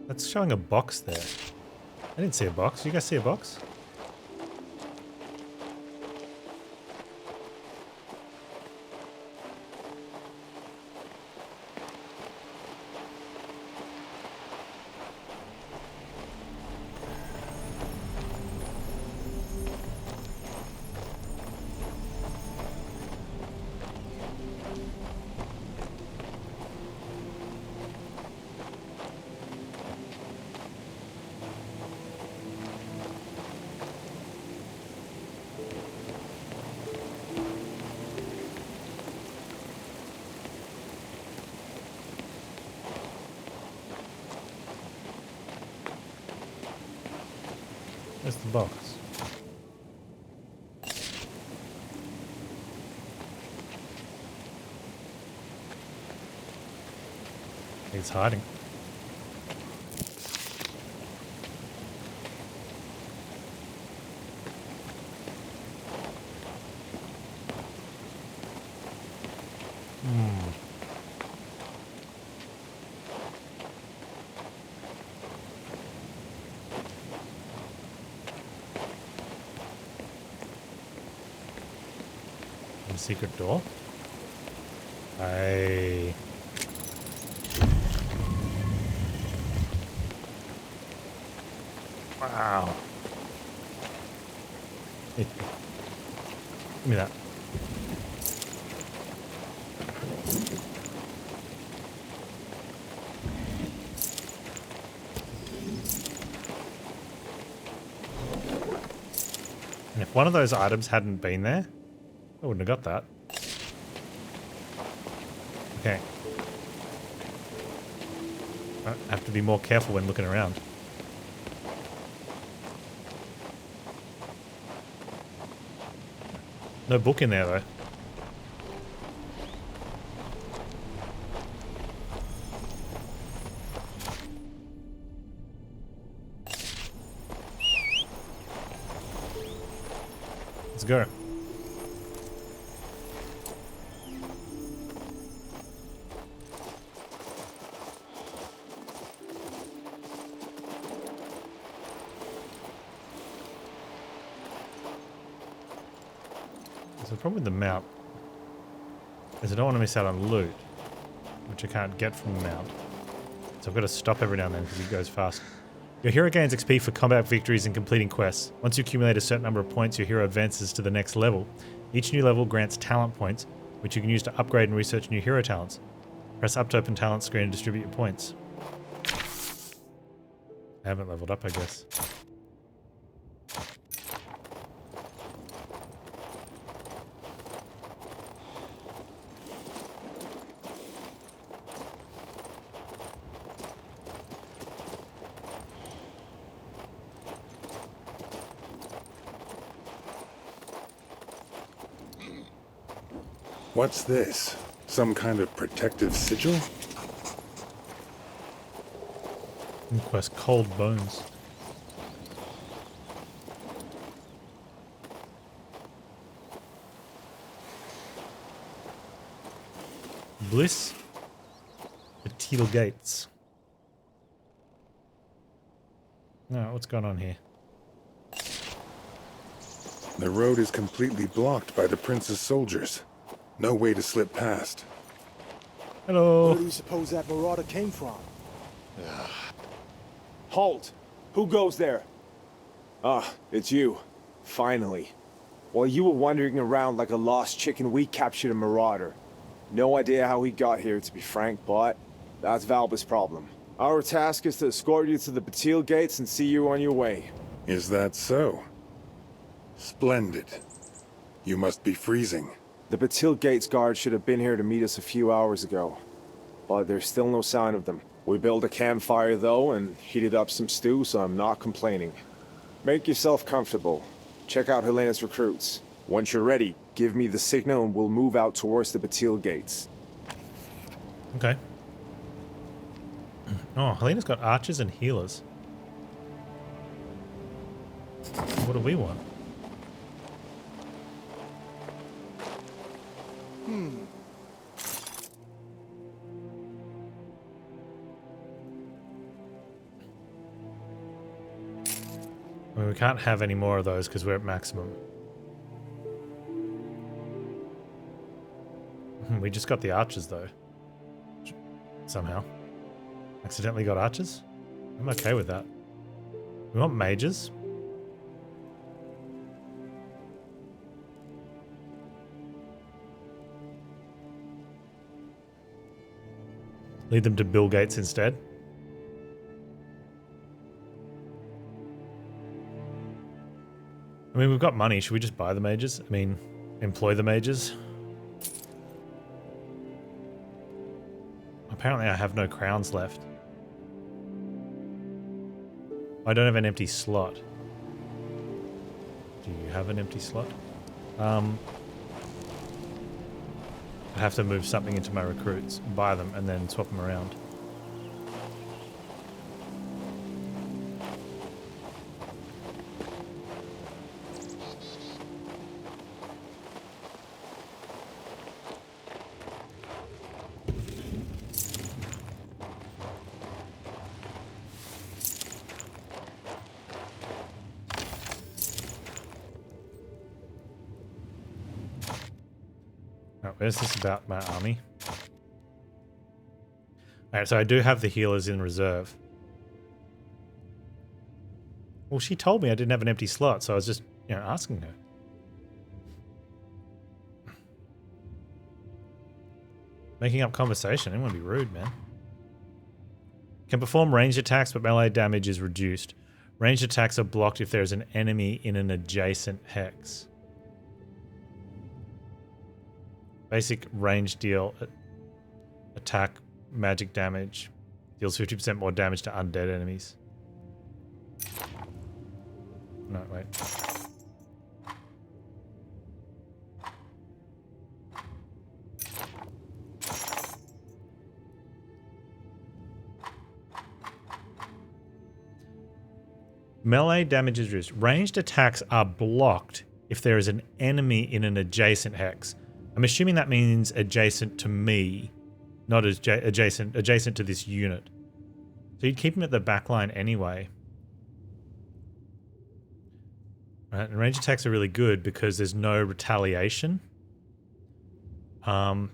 That's showing a box there. I didn't see a box. You guys see a box? Where's the box? It's hiding. Secret door. Wow. Give me that. And if one of those items hadn't been there, I wouldn't have got that. Okay. I have to be more careful when looking around. No book in there though. Let's go. So the problem with the mount is I don't want to miss out on loot, which I can't get from the mount. So I've got to stop every now and then because he goes fast. Your hero gains XP for combat victories and completing quests. Once you accumulate a certain number of points, your hero advances to the next level. Each new level grants talent points, which you can use to upgrade and research new hero talents. Press up to open talent screen and distribute your points. I haven't leveled up, I guess. What's this? Some kind of protective sigil? Quest Cold Bones. Bliss. Teal Gates. No, what's going on here? The road is completely blocked by the prince's soldiers. No way to slip past. Hello. Where do you suppose that marauder came from? Halt! Who goes there? Ah, it's you. Finally. While you were wandering around like a lost chicken, we captured a marauder. No idea how he got here, to be frank, but that's Valba's problem. Our task is to escort you to the Batil gates and see you on your way. Is that so? Splendid. You must be freezing. The Batil gates guard should have been here to meet us a few hours ago, but there's still no sign of them. We built a campfire though and heated up some stew, so I'm not complaining. Make yourself comfortable. Check out Helena's recruits. Once you're ready, give me the signal and we'll move out towards the Batil gates. Okay. Oh, Helena's got archers and healers. What do we want? I mean, we can't have any more of those because we're at maximum. We just got the archers though. Somehow. Accidentally got archers? I'm okay with that. We want mages. Lead them to Bill Gates instead. I mean, we've got money. Should we just buy the mages? I mean, employ the mages? Apparently I have no crowns left. I don't have an empty slot. Do you have an empty slot? I have to move something into my recruits, buy them, and then swap them around. Where's this about my army? Alright, so I do have the healers in reserve. Well, she told me I didn't have an empty slot, so I was just, asking her. Making up conversation. I didn't want to be rude, man. Can perform ranged attacks, but melee damage is reduced. Ranged attacks are blocked if there is an enemy in an adjacent hex. Basic range deal attack magic damage. Deals 50% more damage to undead enemies. No, wait. Melee damage is reduced. Ranged attacks are blocked if there is an enemy in an adjacent hex. I'm assuming that means adjacent to me, not as adjacent to this unit. So you'd keep him at the back line anyway. Right, and range attacks are really good because there's no retaliation. And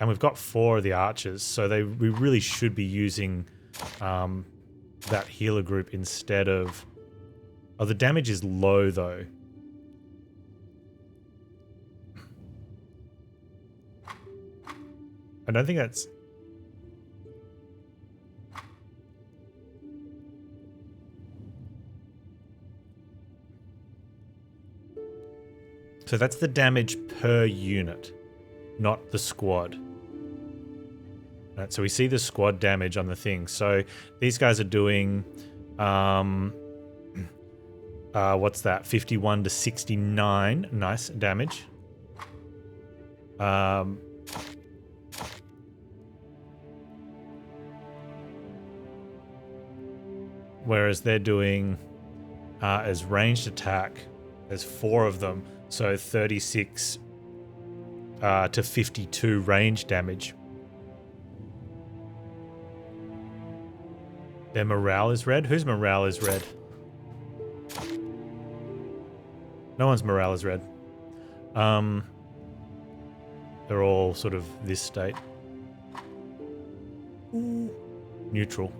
we've got 4 of the archers, so we really should be using that healer group instead of... Oh, the damage is low though. I don't think that's... So that's the damage per unit, not the squad. Right, so we see the squad damage on the thing. So these guys are doing... what's that? 51 to 69. Nice damage. Whereas they're doing as ranged attack, there's 4 of them, so 36 to 52 range damage. Their morale is red? Whose morale is red? No one's morale is red. They're all sort of this state. Neutral.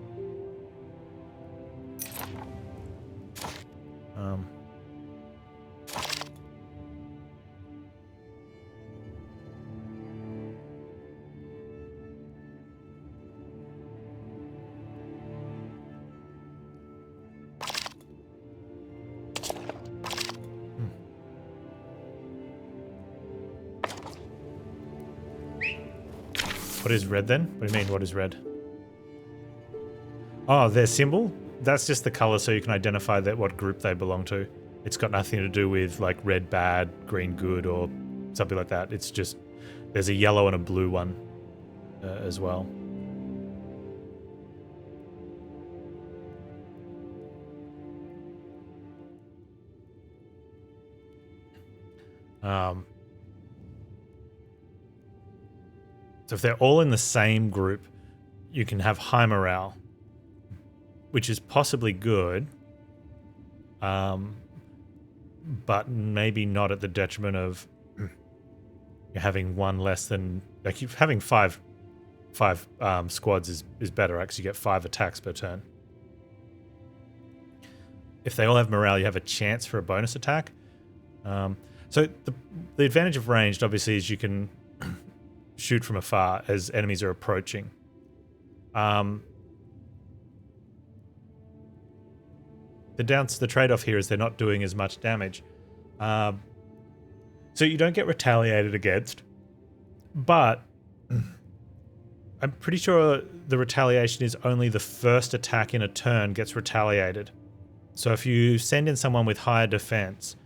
What is red then? What do you mean, what is red? Oh, their symbol? That's just the color so you can identify what group they belong to. It's got nothing to do with like red bad, green good, or something like that. It's just, there's a yellow and a blue one as well. So if they're all in the same group, you can have high morale, which is possibly good. but maybe not at the detriment of having one less than, like, having five squads is better, right? Because you get 5 attacks per turn. If they all have morale, you have a chance for a bonus attack. So the advantage of ranged, obviously, is you can shoot from afar as enemies are approaching. The trade-off here is they're not doing as much damage. So you don't get retaliated against, but I'm pretty sure the retaliation is only the first attack in a turn gets retaliated. So if you send in someone with higher defense,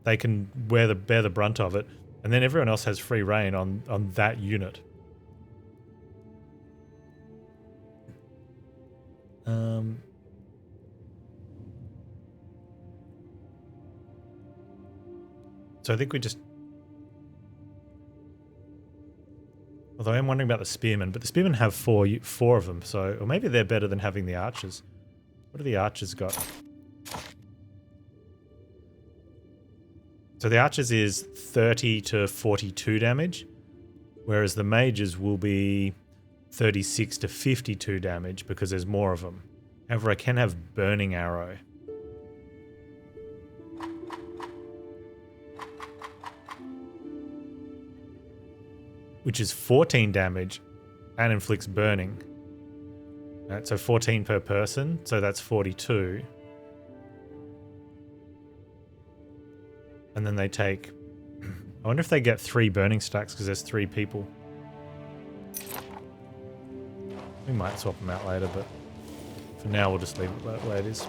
they can bear the brunt of it, and then everyone else has free reign on that unit. So I think we just... Although I'm wondering about the spearmen, but the spearmen have four of them, so... Or maybe they're better than having the archers. What do the archers got? So the archers is 30 to 42 damage, whereas the mages will be 36 to 52 damage because there's more of them. However, I can have burning arrow. Which is 14 damage and inflicts burning. Right, so 14 per person, so that's 42. And then they take... I wonder if they get 3 burning stacks because there's 3 people. We might swap them out later, but for now we'll just leave it the way it is.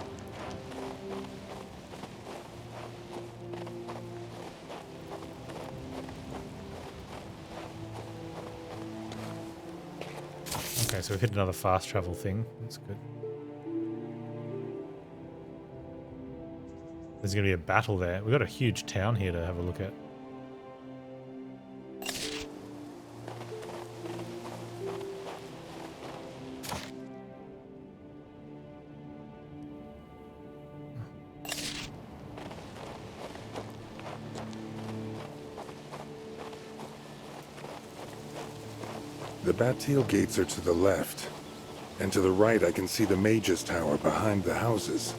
Okay, so we've hit another fast travel thing. That's good. There's going to be a battle there. We've got a huge town here to have a look at. The Bastille gates are to the left, and to the right I can see the Mage's Tower behind the houses.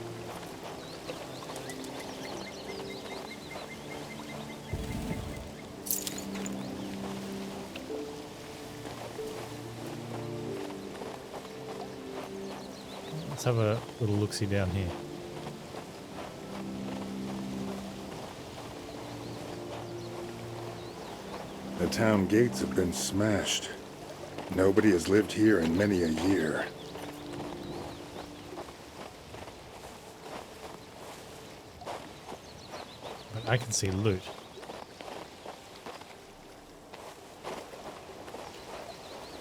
Let's have a little look-see down here. The town gates have been smashed. Nobody has lived here in many a year. But I can see loot.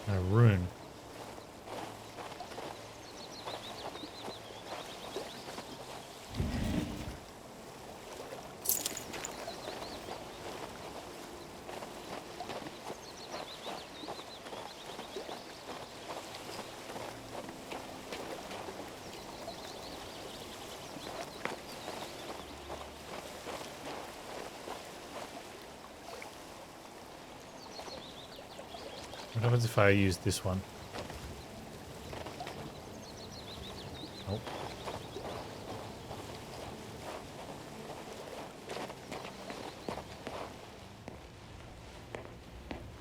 And a rune. What happens if I use this one? Oh.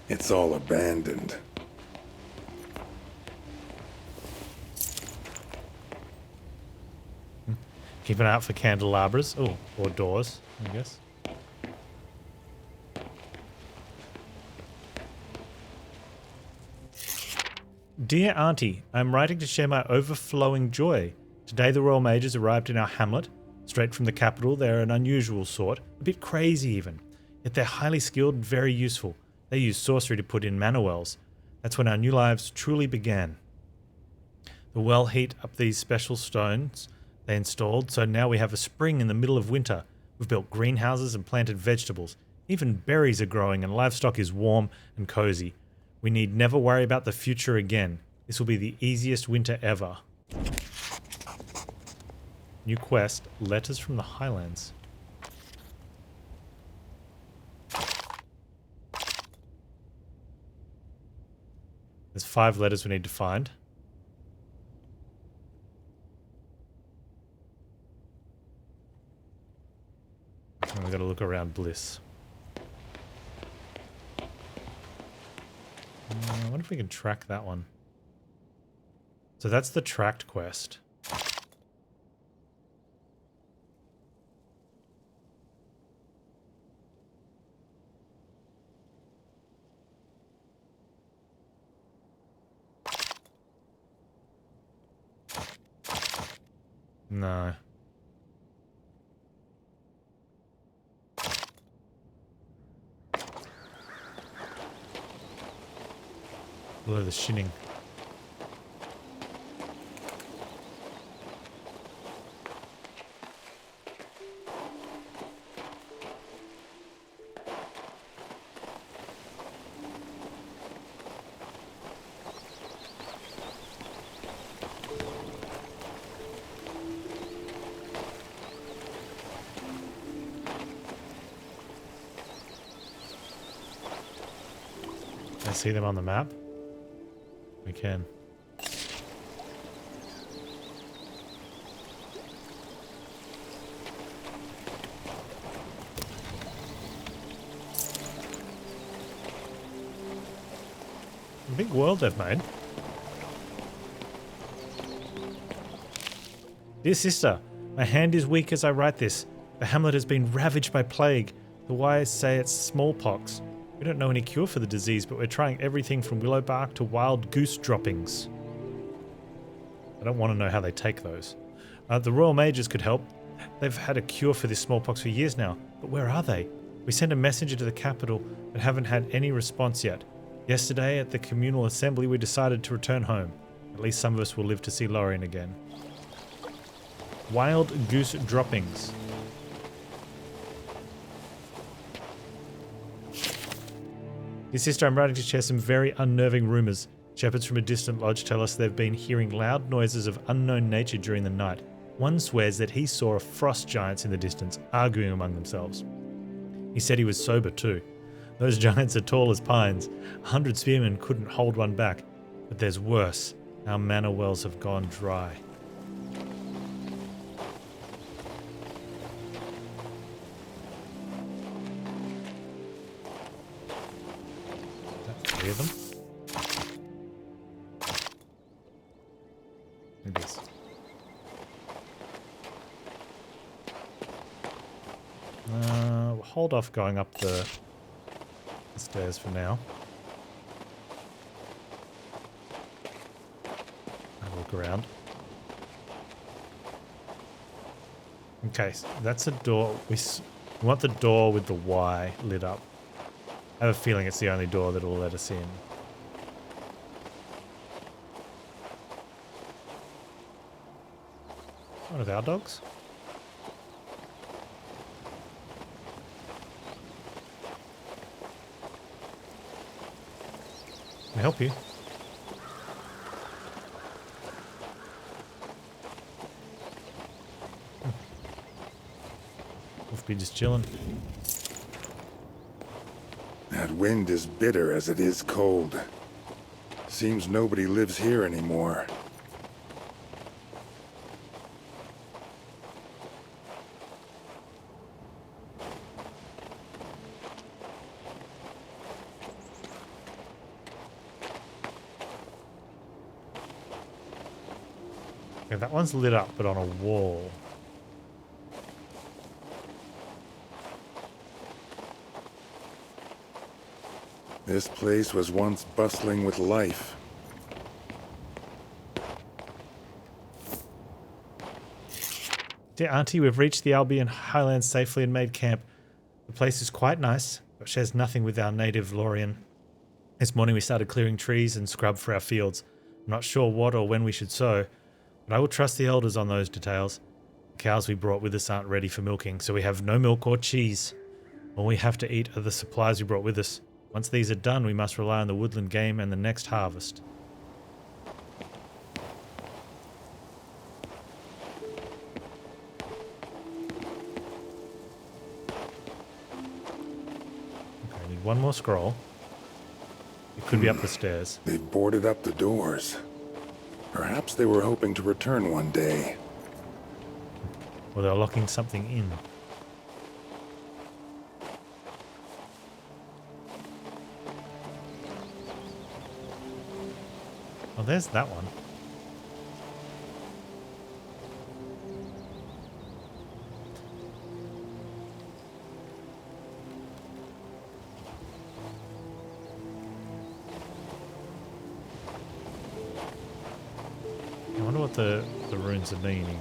It's all abandoned. Keep an eye out for candelabras. Oh, or doors, I guess. Dear Auntie, I'm writing to share my overflowing joy. Today the Royal Mages arrived in our hamlet. Straight from the capital, they're an unusual sort, a bit crazy even. Yet they're highly skilled and very useful. They use sorcery to put in mana wells. That's when our new lives truly began. The well heat up these special stones they installed, so now we have a spring in the middle of winter. We've built greenhouses and planted vegetables. Even berries are growing and livestock is warm and cozy. We need never worry about the future again. This will be the easiest winter ever. New quest, Letters from the Highlands. There's 5 letters we need to find. And we've got to look around Bliss. I wonder if we can track that one. So that's the tracked quest. No. Below the shinning. I see them on the map. We can. A big world they've made. Dear sister, my hand is weak as I write this. The hamlet has been ravaged by plague. The wires say it's smallpox. We don't know any cure for the disease, but we're trying everything from willow bark to wild goose droppings. I don't want to know how they take those. The royal mages could help. They've had a cure for this smallpox for years now, but where are they? We sent a messenger to the capital, but haven't had any response yet. Yesterday, at the communal assembly, we decided to return home. At least some of us will live to see Lorien again. Wild goose droppings. Dear sister, I'm writing to share some very unnerving rumours. Shepherds from a distant lodge tell us they've been hearing loud noises of unknown nature during the night. One swears that he saw a frost giants in the distance, arguing among themselves. He said he was sober too. Those giants are tall as pines. 100 spearmen couldn't hold one back. But there's worse. Our manor wells have gone dry. Three of them. Maybe this. We'll hold off going up the stairs for now. Have a look around. Okay, so that's a door. We want the door with the Y lit up. I have a feeling it's the only door that will let us in. One of our dogs? Can I help you? Must be just chilling. That wind is bitter as it is cold. Seems nobody lives here anymore. Okay, that one's lit up, but on a wall. This place was once bustling with life. Dear Auntie, we've reached the Albion Highlands safely and made camp. The place is quite nice, but shares nothing with our native Lorien. This morning we started clearing trees and scrub for our fields. I'm not sure what or when we should sow, but I will trust the elders on those details. The cows we brought with us aren't ready for milking, so we have no milk or cheese. All we have to eat are the supplies we brought with us. Once these are done, we must rely on the woodland game and the next harvest. Need one more scroll. It could be up the stairs. They've boarded up the doors. Perhaps they were hoping to return one day. Or they're locking something in. Oh, there's that one. I wonder what the runes are meaning.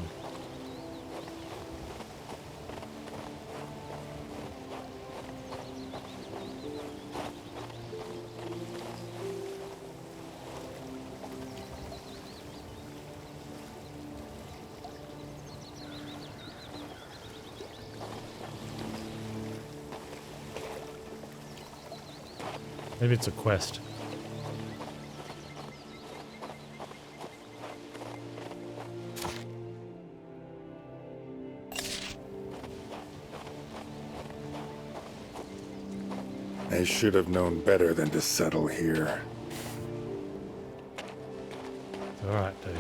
Maybe it's a quest. I should have known better than to settle here. It's alright, dude.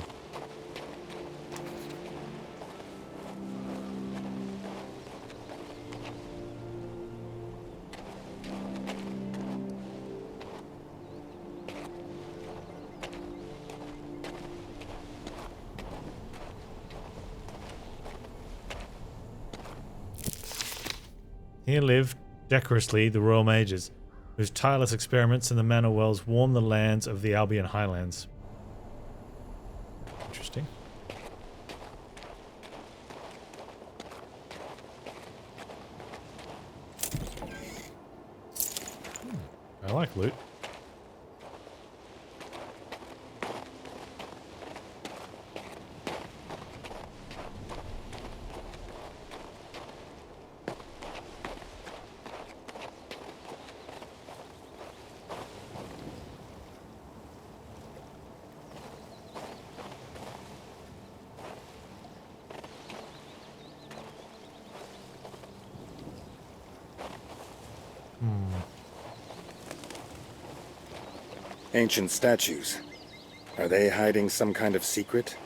Here lived, decorously, the Royal Mages, whose tireless experiments in the manor wells warmed the lands of the Albion Highlands. Interesting. I like loot. Ancient statues. Are they hiding some kind of secret?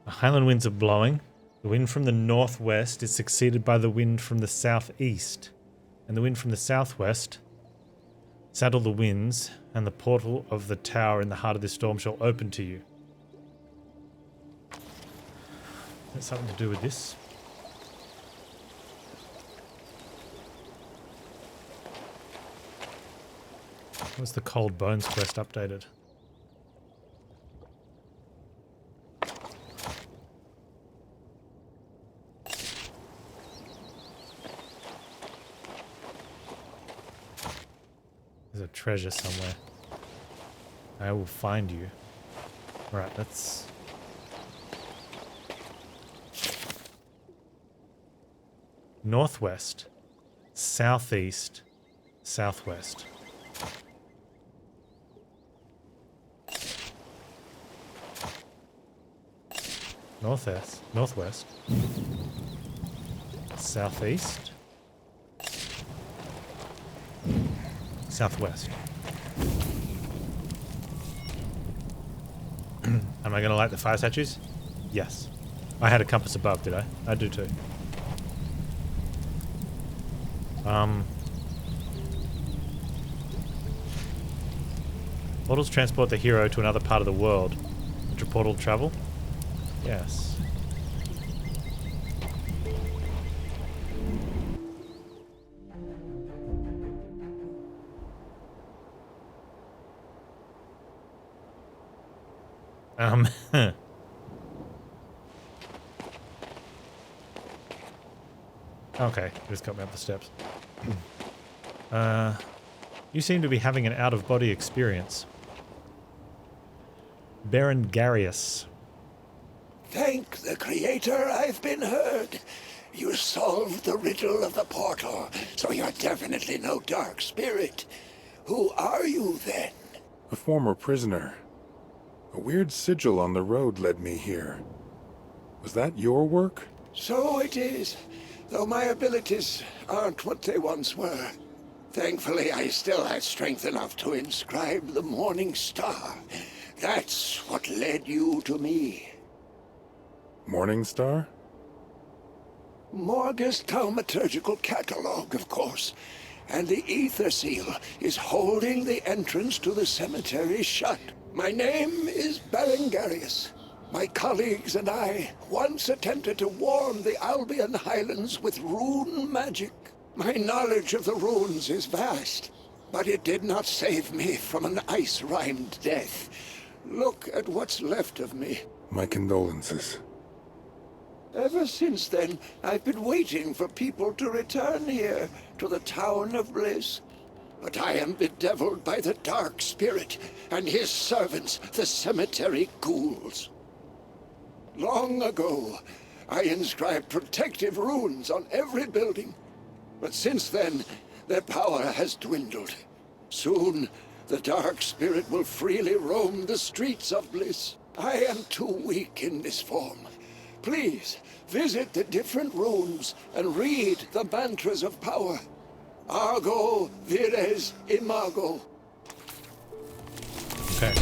The Highland winds are blowing. The wind from the northwest is succeeded by the wind from the southeast. And the wind from the southwest saddle the winds, and the portal of the tower in the heart of this storm shall open to you. Is that something to do with this? Was the Cold Bones quest updated? There's a treasure somewhere. I will find you. Right, let's... Northwest, southeast, southwest. Northwest, northwest, southeast, southwest. Am I going to light the fire statues? Yes. I had a compass above, did I? I do too. Portals transport the hero to another part of the world. Intraportal travel? Yes. Okay, just got me up the steps. You seem to be having an out-of-body experience. Baron Garius. Thank the Creator, I've been heard. You solved the riddle of the portal, so you're definitely no dark spirit. Who are you, then? A former prisoner. A weird sigil on the road led me here. Was that your work? So it is, though my abilities aren't what they once were. Thankfully, I still had strength enough to inscribe the Morning Star. That's what led you to me. Morning Star? Morgus thaumaturgical catalog, of course. And the ether seal is holding the entrance to the cemetery shut. My name is Berengarius. My colleagues and I once attempted to warm the Albion Highlands with rune magic. My knowledge of the runes is vast, but it did not save me from an ice-rimed death. Look at what's left of me. My condolences. Ever since then, I've been waiting for people to return here, to the Town of Bliss. But I am bedeviled by the Dark Spirit and his servants, the cemetery ghouls. Long ago, I inscribed protective runes on every building. But since then, their power has dwindled. Soon, the Dark Spirit will freely roam the streets of Bliss. I am too weak in this form. Please, visit the different rooms and read the mantras of power. Argo, vires, imago. Okay.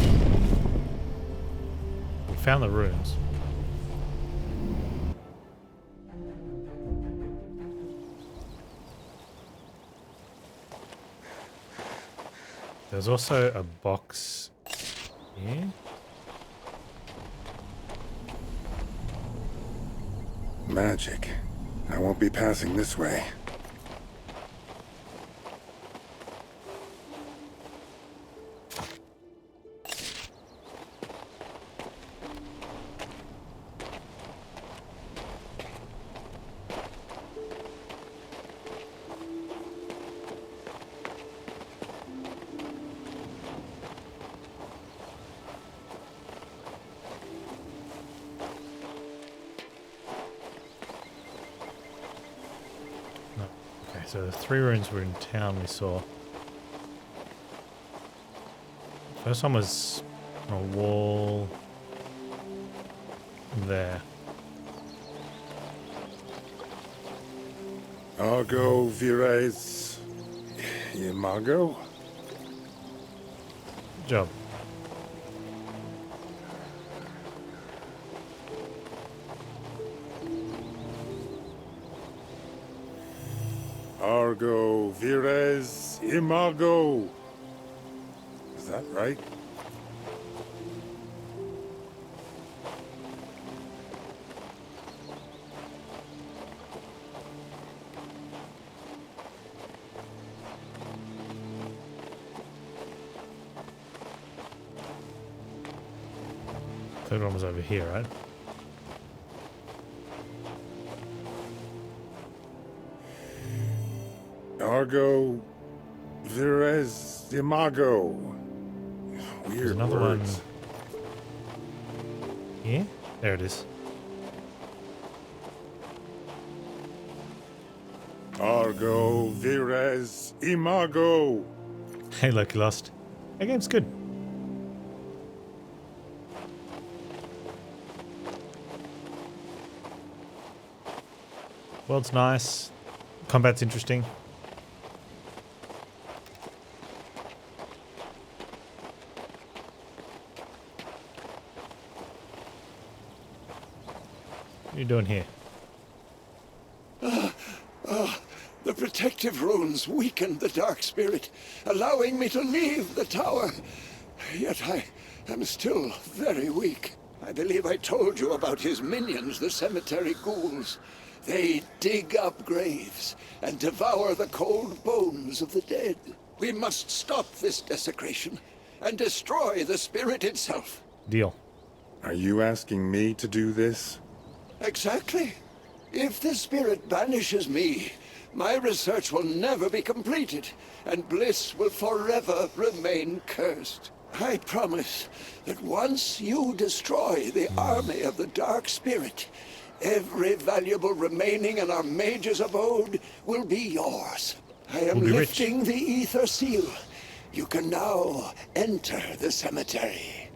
We found the runes. There's also a box here. Magic. I won't be passing this way. So the 3 runes were in town we saw. First one was on a wall there. Argo, vires, imago? Good job. Argo, vires, imago. Is that right? Third one was over here, right? Argo, vires, imago. There's Weird another words. one. Here? There it is. Argo, vires, imago. Hey, look, you lost. That game's good. World's nice. Combat's interesting. What are you doing here? The protective runes weakened the Dark Spirit, allowing me to leave the tower. Yet I am still very weak. I believe I told you about his minions, the cemetery ghouls. They dig up graves and devour the cold bones of the dead. We must stop this desecration and destroy the spirit itself. Deal. Are you asking me to do this? Exactly. If the spirit banishes me, my research will never be completed, and Bliss will forever remain cursed. I promise that once you destroy the army of the Dark Spirit, every valuable remaining in our mage's abode will be yours. I am We'll be rich. lifting the ether seal. You can now enter the cemetery.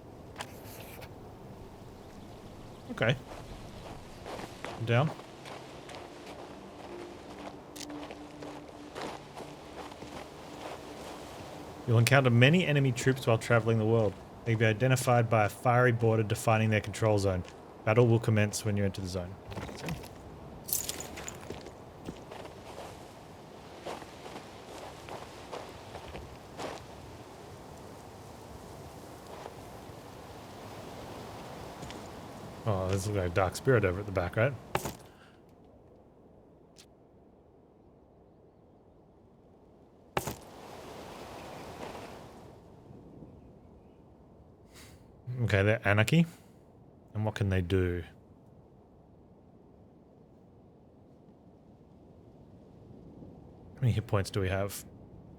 Okay. I'm down. You'll encounter many enemy troops while traveling the world. They can be identified by a fiery border defining their control zone. Battle will commence when you enter the zone. Oh, this looks like a dark spirit over at the back, right? Okay, they're anarchy. And what can they do? How many hit points do we have?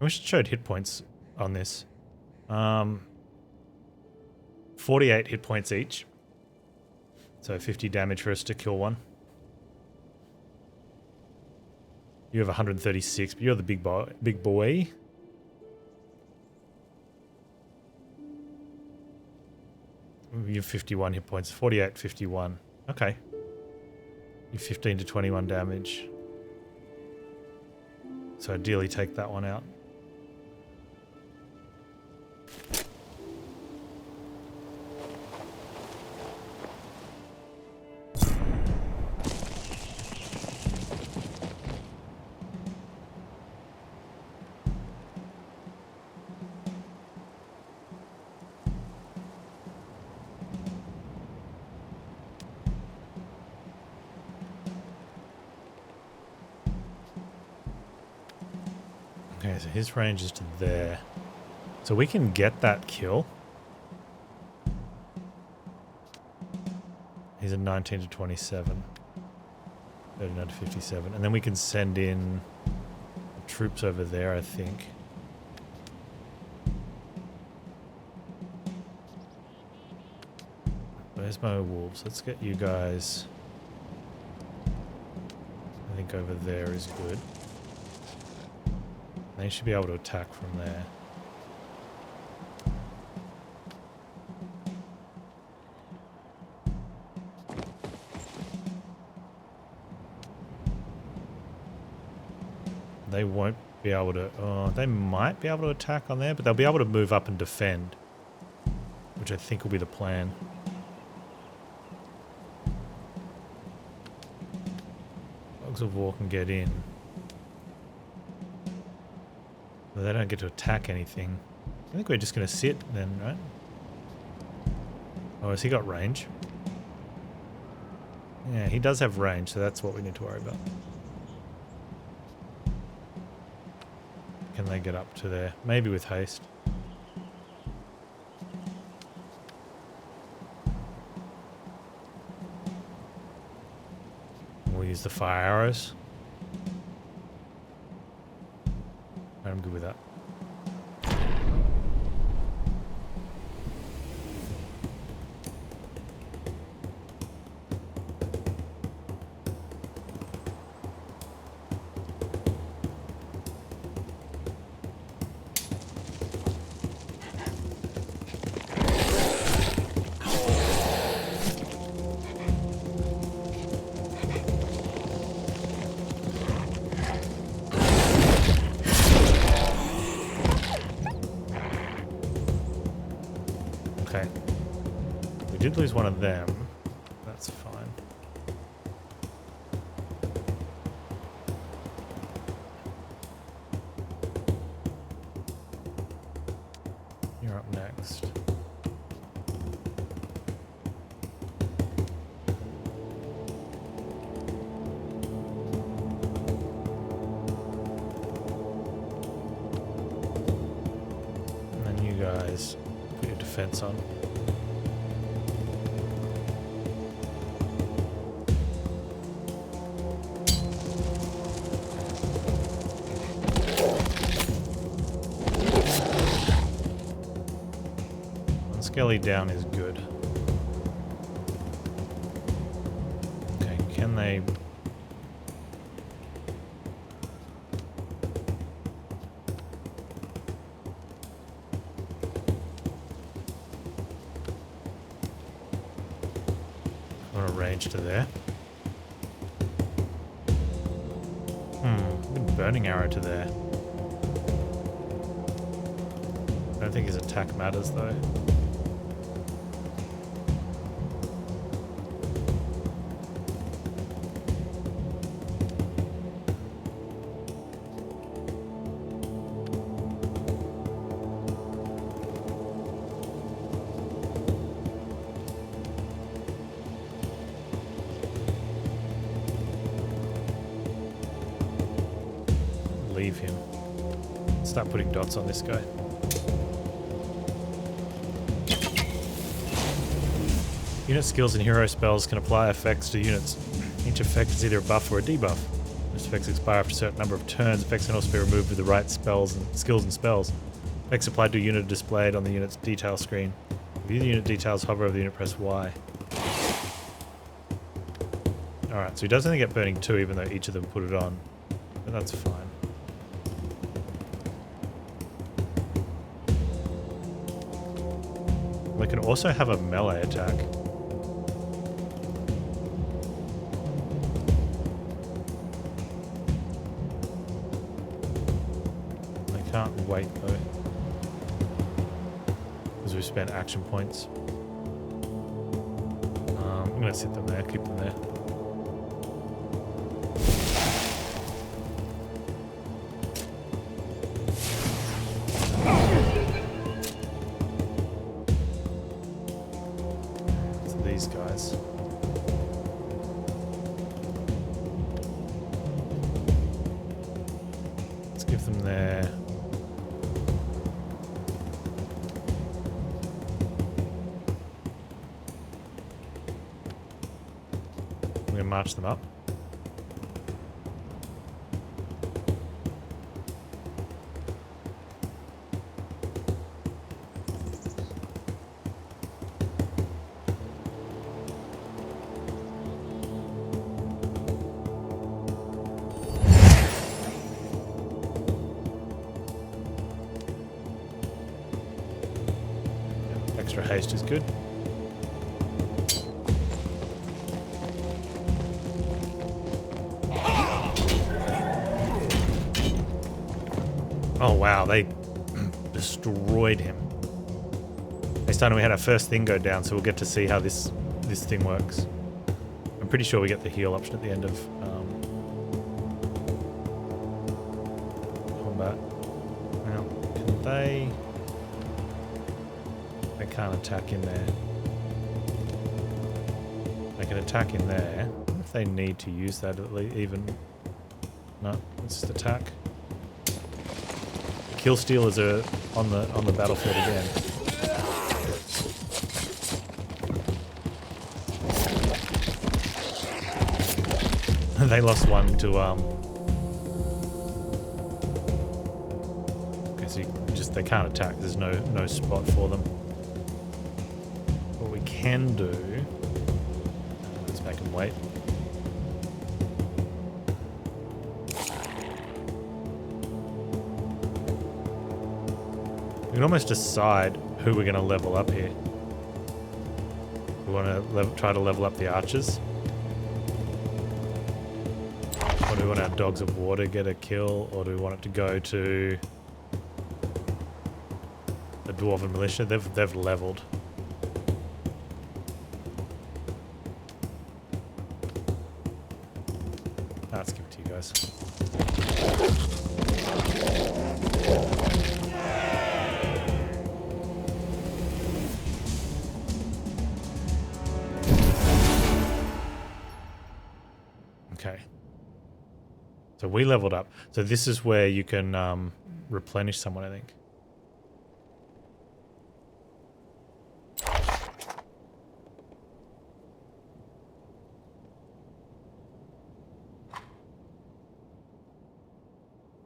I wish it showed hit points on this. 48 hit points each. So 50 damage for us to kill one. You have 136, but you're the big boy. You have 51 hit points. 48, 51. Okay. You 15 to 21 damage. So ideally take that one out. Okay, so his range is to there. So we can get that kill. He's a 19 to 27. 39 to 57. And then we can send in troops over there, I think. Where's my wolves? Let's get you guys. I think over there is good. They should be able to attack from there. They won't be able to... Oh, they might be able to attack on there, but they'll be able to move up and defend. Which I think will be the plan. Dogs of War can get in. But they don't get to attack anything. I think we're just going to sit then, right? Oh, has he got range? Yeah, he does have range, so that's what we need to worry about. Can they get up to there? Maybe with haste. We'll use the fire arrows. I'm good with that. Okay. We did lose one of them. That's fine. You're up next. And then you guys put your defense on. Skelly down is good. Okay, can they... I want to range to there. Burning arrow to there. don't think his attack matters though. Leave him. Start putting dots on this guy. Unit skills and hero spells can apply effects to units. Each effect is either a buff or a debuff. Most effects expire after a certain number of turns. Effects can also be removed with the right skills and spells. Effects applied to a unit are displayed on the unit's detail screen. View the unit details, hover over the unit, press Y. Alright, so he does only get burning 2 even though each of them put it on. But that's fine. We can also have a melee attack. I can't wait though, because we spent action points. I'm gonna sit them there, keep them there. These guys. Let's give them their... I'm going to march them up. Extra haste is good. Oh wow, they destroyed him. Next time we had our first thing go down, so we'll get to see how this thing works. I'm pretty sure we get the heal option at the end of combat. Now, can they... They can't attack in there. They can attack in there. I wonder if they need to use that at least even... No, let's just attack. Kill stealers are on the battlefield again. They lost one to okay, so they can't attack. There's no spot for them. What we can do, let's make them wait. We can almost decide who we're going to level up here. We want to try to level up the archers. Or do we want our dogs of war to get a kill? Or do we want it to go to the dwarven militia? They've leveled. Let's give it to you guys. Okay. So we leveled up. So this is where you can replenish someone, I think.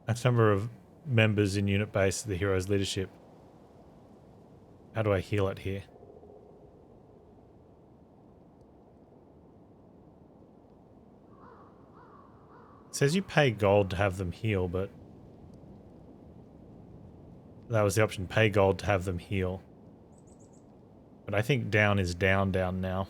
Max number of members in unit base, the hero's leadership. How do I heal it here? It says you pay gold to have them heal, but that was the option, pay gold to have them heal. But I think down is down now.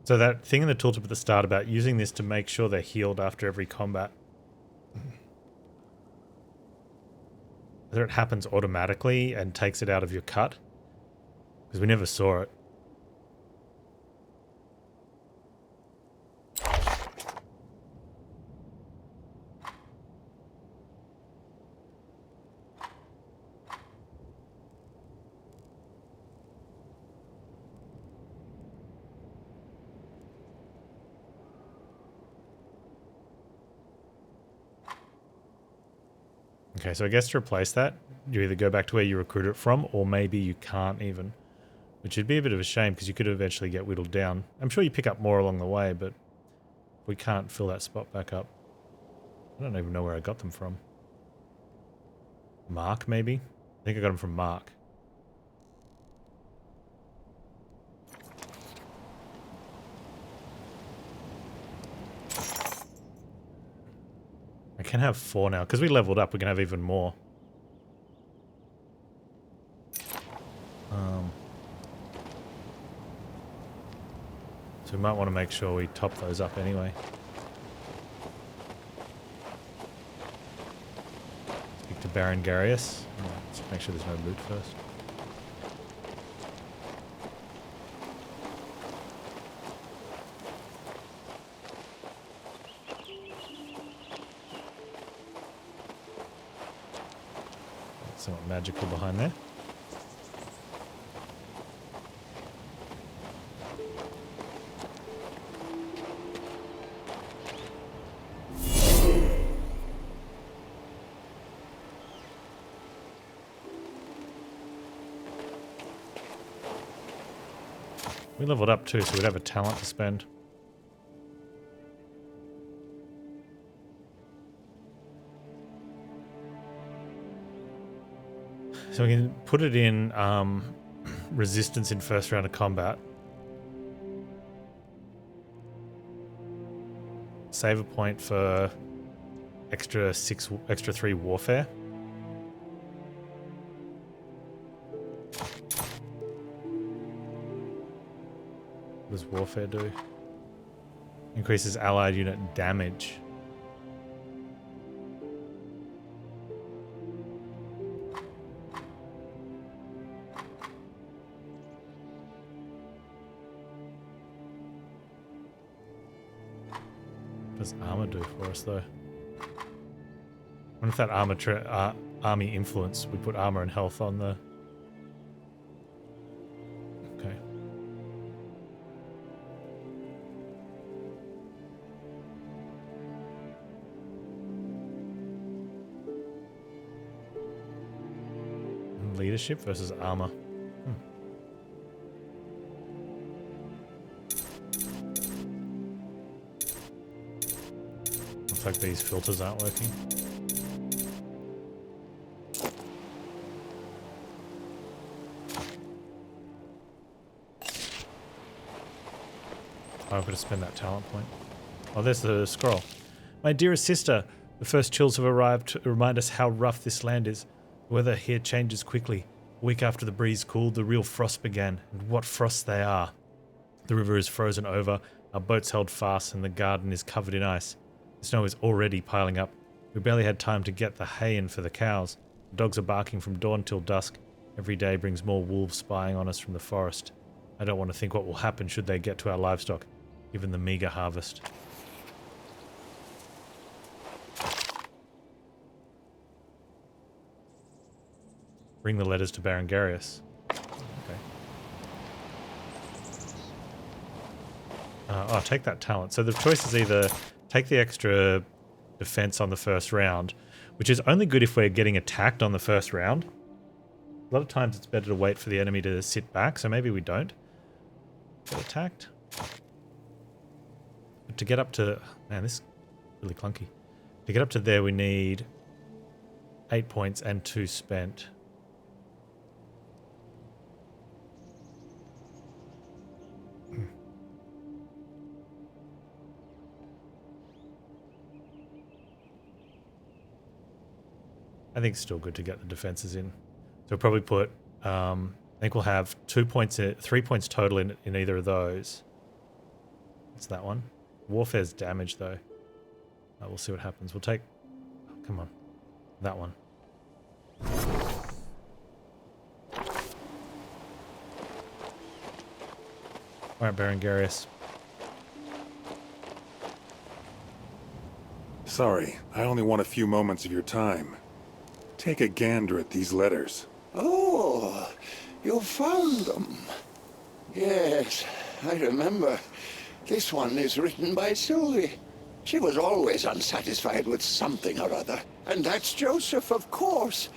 So that thing in the tooltip at the start about using this to make sure they're healed after every combat. Whether it happens automatically and takes it out of your cut. Because we never saw it. Okay, so I guess to replace that, you either go back to where you recruited it from, or maybe you can't even. Which would be a bit of a shame, because you could eventually get whittled down. I'm sure you pick up more along the way, but we can't fill that spot back up. I don't even know where I got them from. Mark, maybe? I think I got them from Mark. I can have 4 now. Because we leveled up, we can have even more. So we might want to make sure we top those up anyway. Speak to Baron Garius. Let's make sure there's no loot first. Somewhat magical behind there. We leveled up too, so we'd have a talent to spend. So we can put it in resistance in first round of combat. Save a point for extra 3 warfare. What does warfare do? Increases allied unit damage. What does armor do for us though? I wonder if that army influence would put armor and health on the... Okay. Leadership versus armor. Looks like these filters aren't working. I'm going to spend that talent point. Oh, there's the scroll. My dearest sister, the first chills have arrived to remind us how rough this land is. The weather here changes quickly. A week after the breeze cooled, the real frost began, and what frosts they are. The river is frozen over, our boat's held fast, and the garden is covered in ice. The snow is already piling up. We barely had time to get the hay in for the cows. The dogs are barking from dawn till dusk. Every day brings more wolves spying on us from the forest. I don't want to think what will happen should they get to our livestock, given the meager harvest. Bring the letters to Baron Garius. Okay. Take that talent. So the choice is either take the extra defense on the first round, which is only good if we're getting attacked on the first round. A lot of times it's better to wait for the enemy to sit back, so maybe we don't get attacked. But to get up to... Man, this is really clunky. To get up to there, we need 8 points and 2 spent. I think it's still good to get the defenses in. So we'll probably put, I think we'll have 2 points, 3 points total in either of those. It's that one. Warfare's damage, though. We'll see what happens. We'll take... Come on. That one. Alright, Berengarius. Sorry, I only want a few moments of your time. Take a gander at these letters. Oh, you found them. Yes, I remember. This one is written by Sylvie. She was always unsatisfied with something or other. And that's Joseph, of course.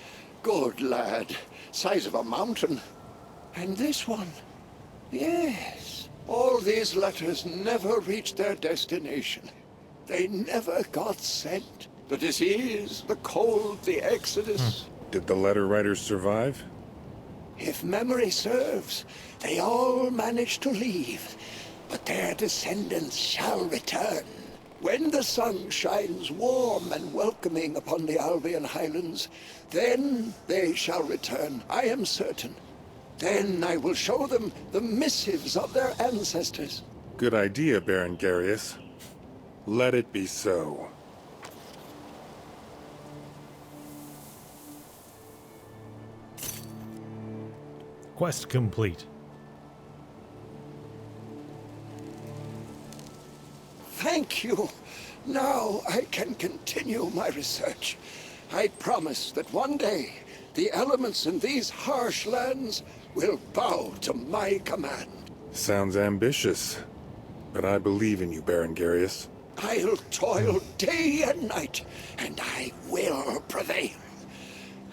Good lad. Size of a mountain. And this one. Yes. All these letters never reached their destination. They never got sent. The disease, the cold, the exodus. Did the letter writers survive? If memory serves, they all managed to leave. But their descendants shall return. When the sun shines warm and welcoming upon the Albion Highlands, then they shall return, I am certain. Then I will show them the missives of their ancestors. Good idea, Berengarius. Let it be so. Quest complete. Thank you. Now I can continue my research. I promise that one day the elements in these harsh lands will bow to my command. Sounds ambitious, but I believe in you, Berengarius. I'll toil day and night, and I will prevail.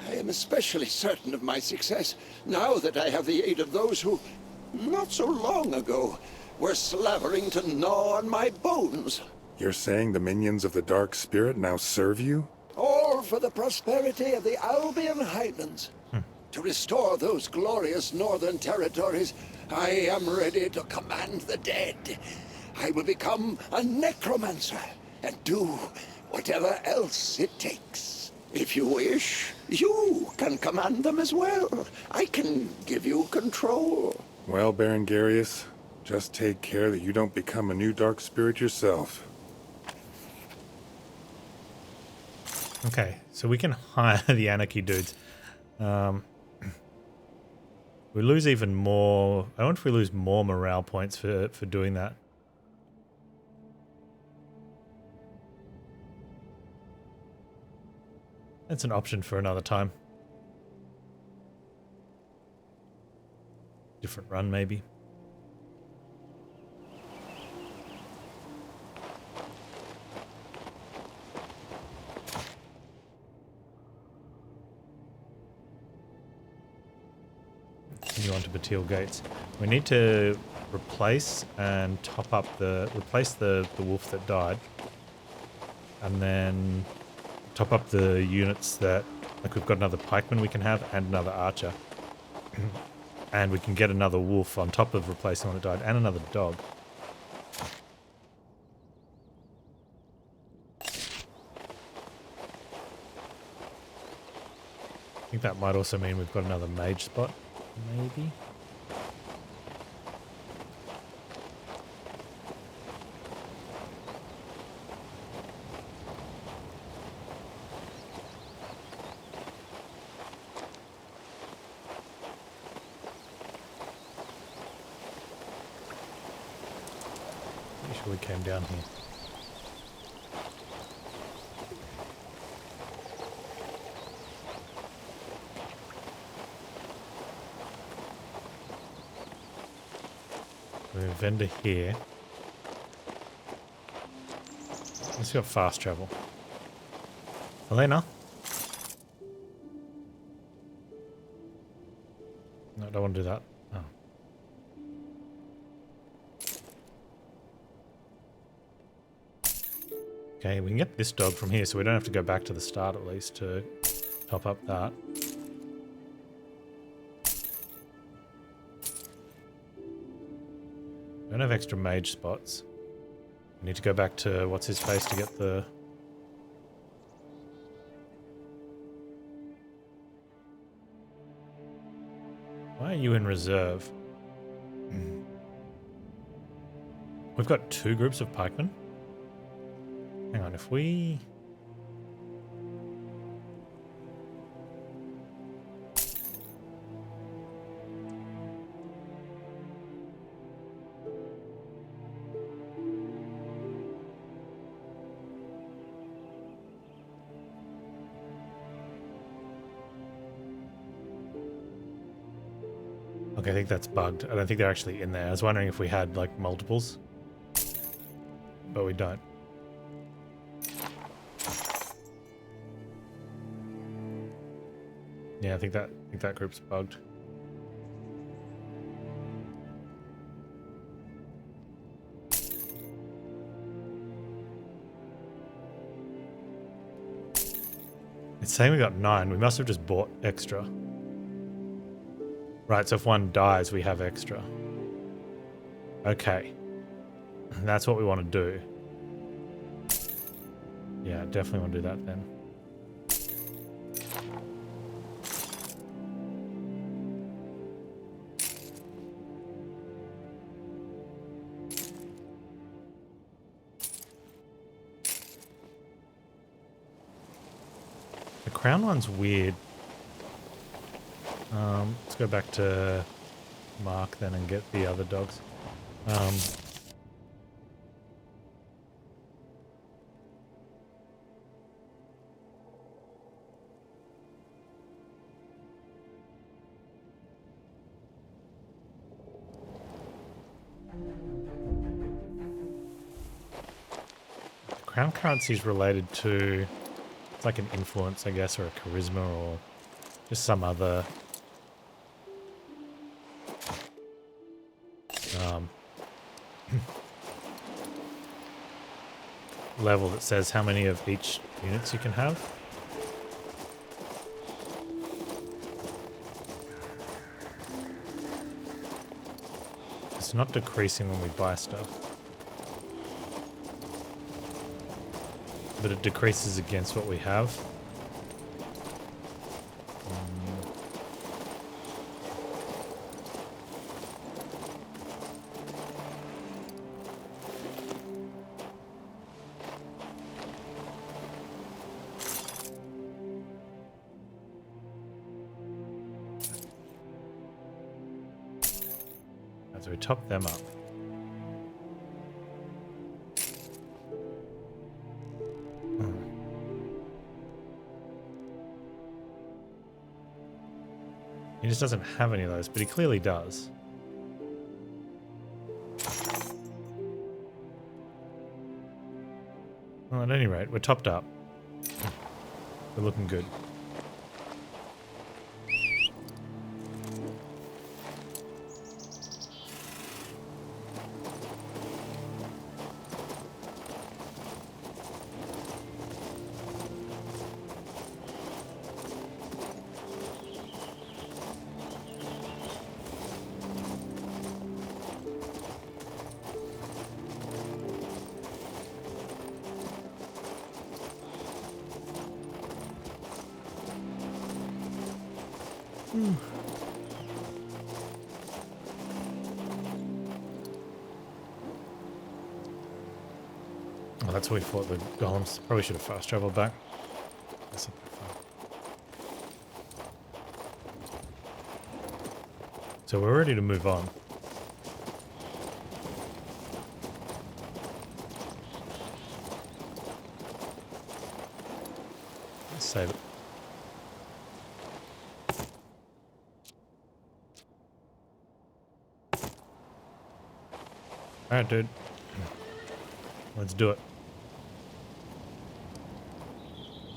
I am especially certain of my success now that I have the aid of those who, not so long ago, were slavering to gnaw on my bones. You're saying the minions of the Dark Spirit now serve you? All for the prosperity of the Albion Highlands. To restore those glorious northern territories, I am ready to command the dead. I will become a necromancer and do whatever else it takes. If you wish, you can command them as well. I can give you control. Well, Berengarius, just take care that you don't become a new Dark Spirit yourself. Okay, so we can hire the Anarchy dudes. We lose even more... I wonder if we lose more morale points for doing that. That's an option for another time. Different run, maybe. Continue on to Batil Gates. We need to replace and top up replace the wolf that died. And then top up the units that, like we've got another pikeman we can have and another archer. And we can get another wolf on top of replacing one that died and another dog. I think that might also mean we've got another mage spot, maybe? We came down here. We have a vendor here. Let's go fast travel. Elena? No, I don't want to do that. Oh. Okay, we can get this dog from here, so we don't have to go back to the start at least to top up that. Don't have extra mage spots. We need to go back to what's his face to get the... Why are you in reserve? We've got 2 groups of pikemen. Hang on, if we... Okay, I think that's bugged. I don't think they're actually in there. I was wondering if we had, like, multiples. But we don't. Yeah, I think that group's bugged. It's saying we got 9. We must have just bought extra. Right, so if one dies, we have extra. Okay. That's what we want to do. Yeah, definitely want to do that then. The crown one's weird. Let's go back to Mark then and get the other dogs. Crown currency is related to, it's like an influence, I guess, or a charisma, or just some other level that says how many of each units you can have. It's not decreasing when we buy stuff, but it decreases against what we have. So we top them up. He just doesn't have any of those, but he clearly does. Well, at any rate, we're topped up. We're looking good. Oh, that's where we fought the golems. Probably should have fast traveled back. That's not that far. So we're ready to move on. Let's save it. Alright, dude. Let's do it.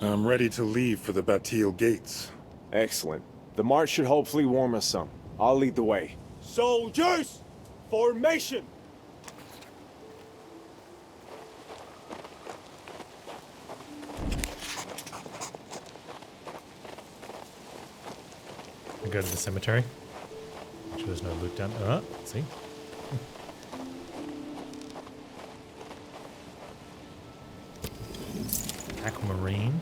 I'm ready to leave for the Bastille gates. Excellent. The march should hopefully warm us some. I'll lead the way. Soldiers! Formation! We go to the cemetery. Make sure there's no loot down. See? Aquamarine.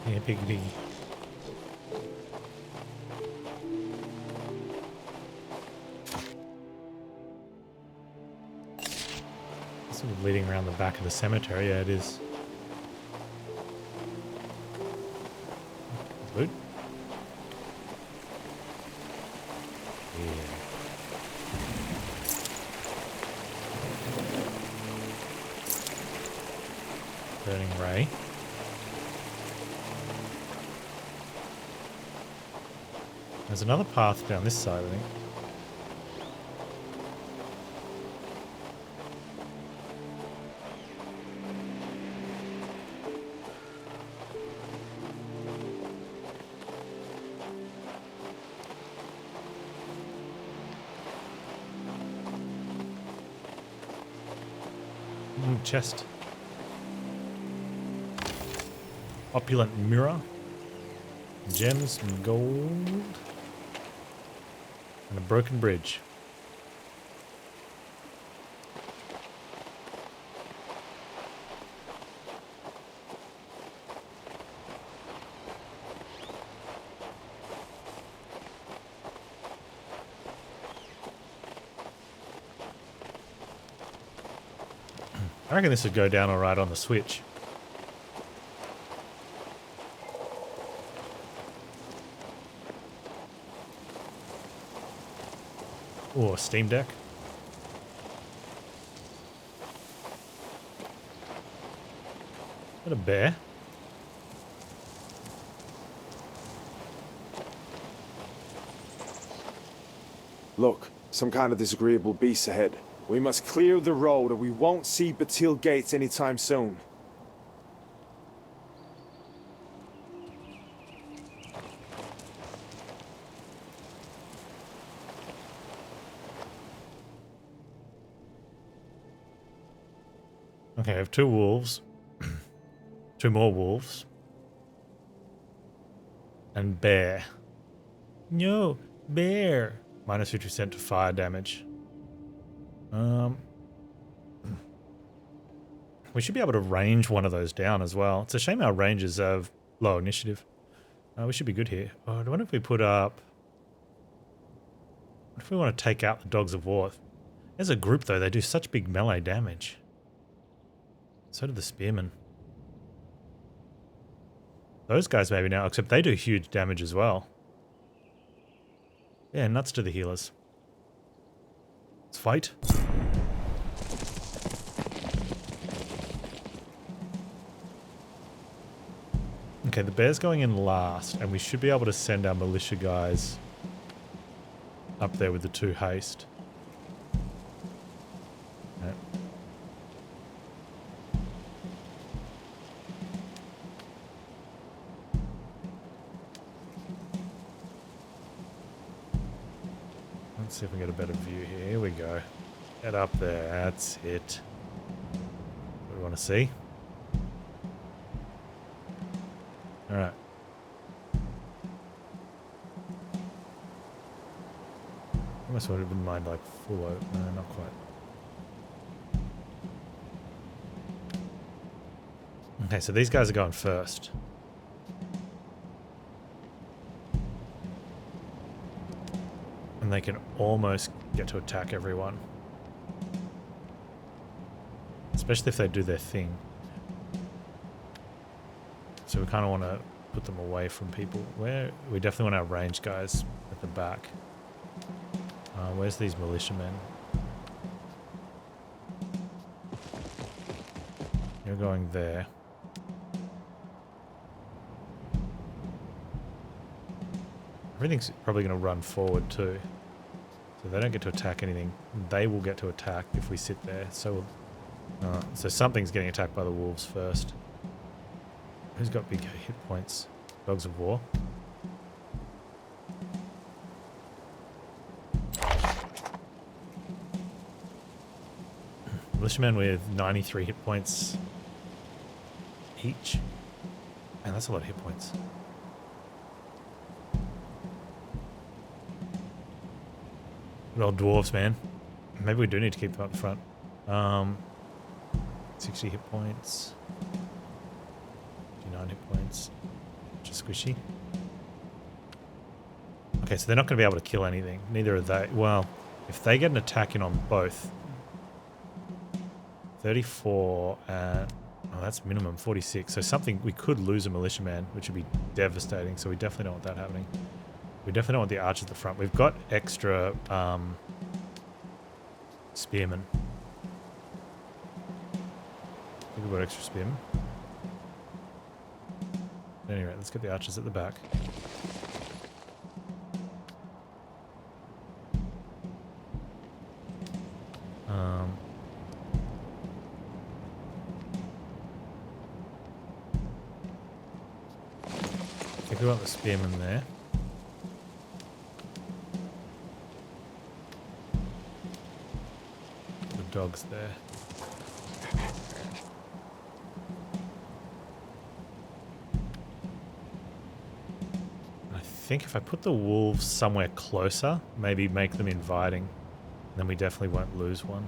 Yeah, piggy piggy. Sort of leading around the back of the cemetery. Yeah, it is. Loot. Yeah. Burning ray. There's another path down this side, I think. Chest. Opulent mirror. Gems and gold. And a broken bridge. I reckon this would go down alright on the Switch. Or Steam Deck. Is that a bear? Look, some kind of disagreeable beast ahead. We must clear the road or we won't see Batil Gates anytime soon. Okay, I have 2 wolves. 2 more wolves. And bear. No, bear. Minus 50% to fire damage. We should be able to range one of those down as well. It's a shame our rangers have low initiative. We should be good here. Oh, I wonder if we put up... What if we want to take out the Dogs of War? As a group though, they do such big melee damage. So do the Spearmen. Those guys maybe now, except they do huge damage as well. Yeah, nuts to the healers. Let's fight. Okay, the bear's going in last, and we should be able to send our militia guys up there with the 2 haste. Okay. Let's see if we get a better view here. Here we go. Get up there. That's it. What do we want to see? Alright. Almost would have been mind like full out. No, not quite. Okay, so these guys are going first. And they can almost get to attack everyone. Especially if they do their thing. So we kind of want to put them away from people. We definitely want our range guys at the back. Where's these militiamen? You're going there. Everything's probably going to run forward too. So they don't get to attack anything. They will get to attack if we sit there. So something's getting attacked by the wolves first. Who's got big hit points? Dogs of War. Militiamen with 93 hit points each. Man, that's a lot of hit points. Good old dwarves, man. Maybe we do need to keep them up front. 60 hit points. 59 hit points. which is squishy. Okay, so they're not going to be able to kill anything. Neither are they. Well, if they get an attack in on both. 34 and... Oh, that's minimum 46. So something... We could lose a militiaman, which would be devastating. So we definitely don't want that happening. We definitely don't want the archers at the front. We've got extra spearmen. I think we've got extra spearmen. Anyway, let's get the archers at the back. I think we want the spearmen there. The dogs there. I think if I put the wolves somewhere closer, maybe make them inviting, then we definitely won't lose one.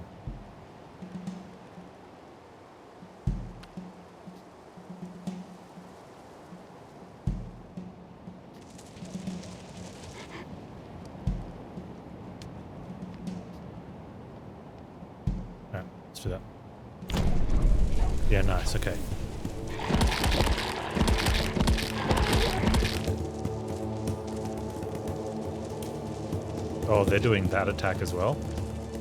Alright, let's do that. Yeah, nice, okay. Oh, they're doing that attack as well.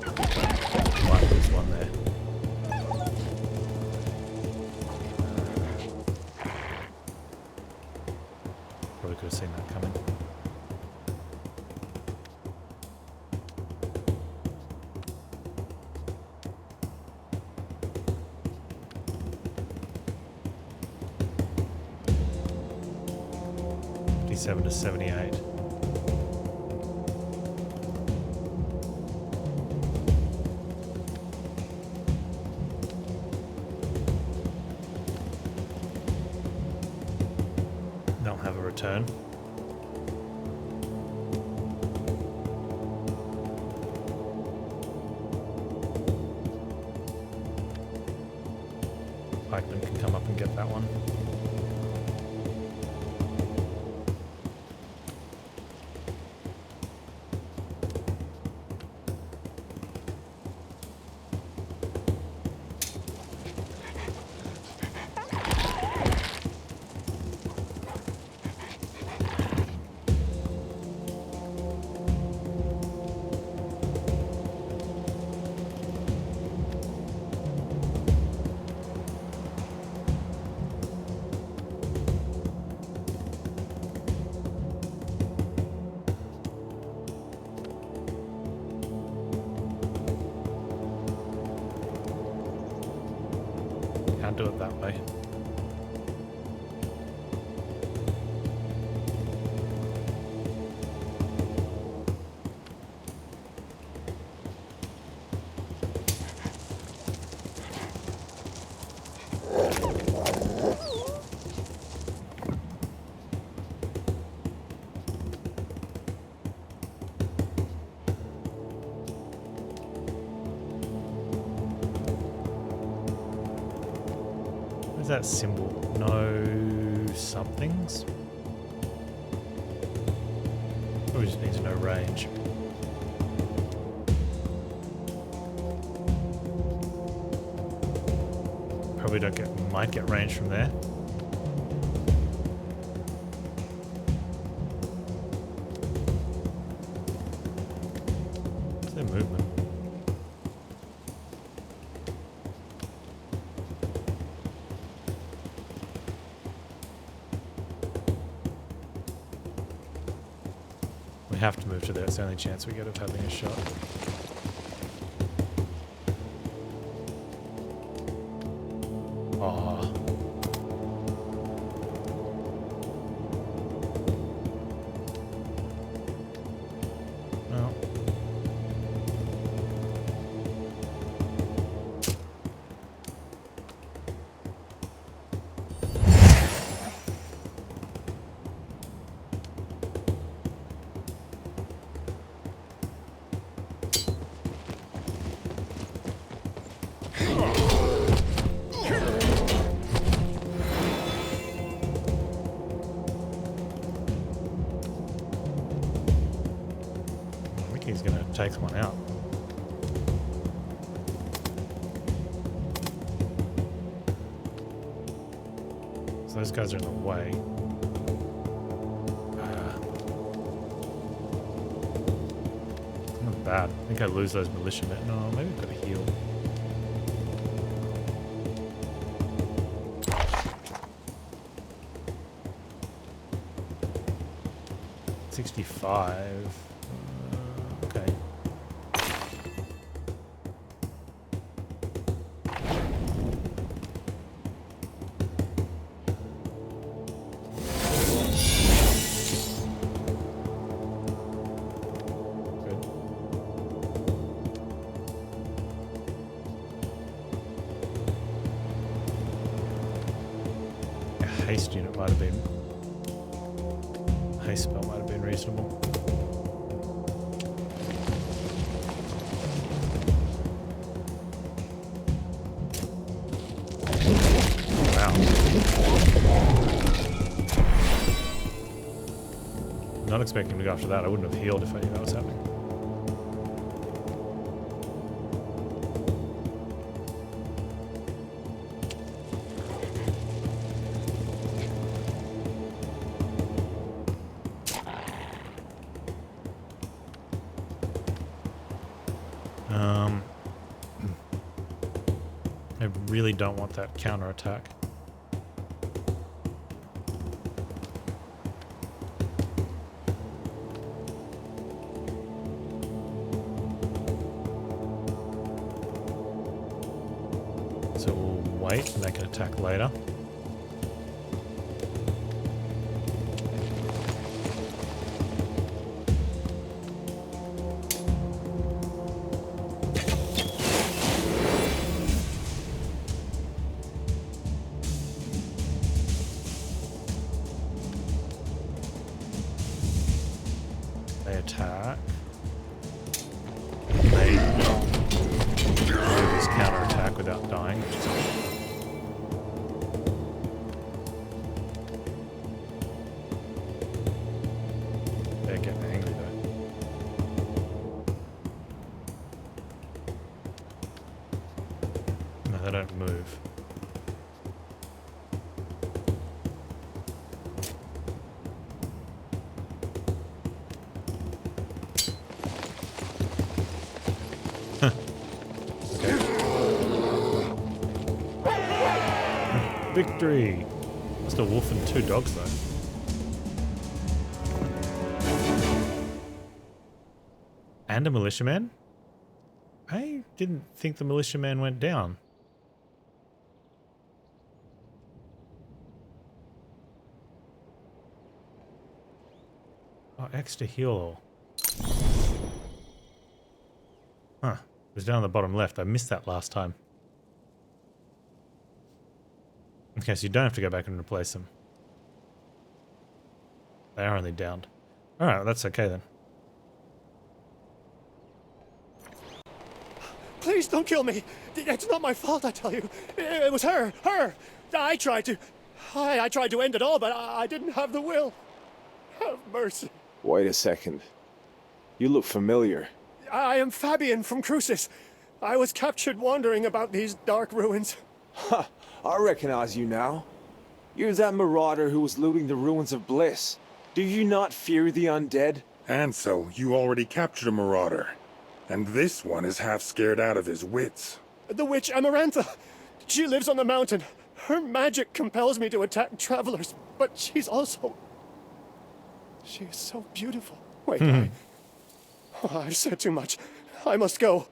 Might lose one there. Probably could have seen that coming. $57 to 78. Return. Pikeman can come up and get that one. Can't do it that way. Where's that symbol? No somethings? We just need to know range. Probably don't get, might get range from there. What's their movement? We have to move to there. It's the only chance we get of having a shot. Oh. Well. those guys are in the way. Not bad. I think I lose those militiamen. No, maybe I've got to heal. $65. Okay. Haste unit might have been. Haste spell might have been reasonable. Wow. Not expecting to go after that. I wouldn't have healed if I knew that was happening. I really don't want that counterattack. So we'll wait and they can attack later. They attack. They do this counterattack without dying, which is good. They're getting angry though. No, they don't move. Victory! Just a wolf and 2 dogs though. And a militiaman? I didn't think the militiaman went down. Oh, extra heal. Huh. It was down on the bottom left. I missed that last time. Okay, so you don't have to go back and replace them. They are only downed. Alright, well, that's okay then. Please don't kill me. It's not my fault, I tell you. It was her. I tried to end it all, but I didn't have the will. Have mercy. Wait a second. You look familiar. I am Fabian from Crucis. I was captured wandering about these dark ruins. Ha! I recognize you now. You're that marauder who was looting the ruins of Bliss. Do you not fear the undead? And so, you already captured a marauder. And this one is half scared out of his wits. The witch Amarantha. She lives on the mountain. Her magic compels me to attack travelers, but she's also... She is so beautiful. Wait, I've said too much. I must go.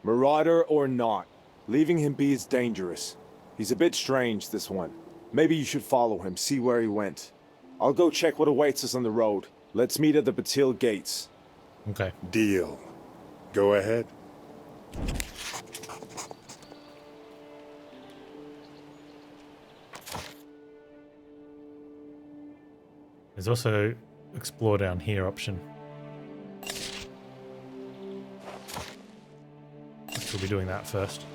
Marauder or not, leaving him be is dangerous. He's a bit strange, this one. Maybe you should follow him, see where he went. I'll go check what awaits us on the road. Let's meet at the Batil gates. Okay. Deal. Go ahead. There's also explore down here option. We'll be doing that first.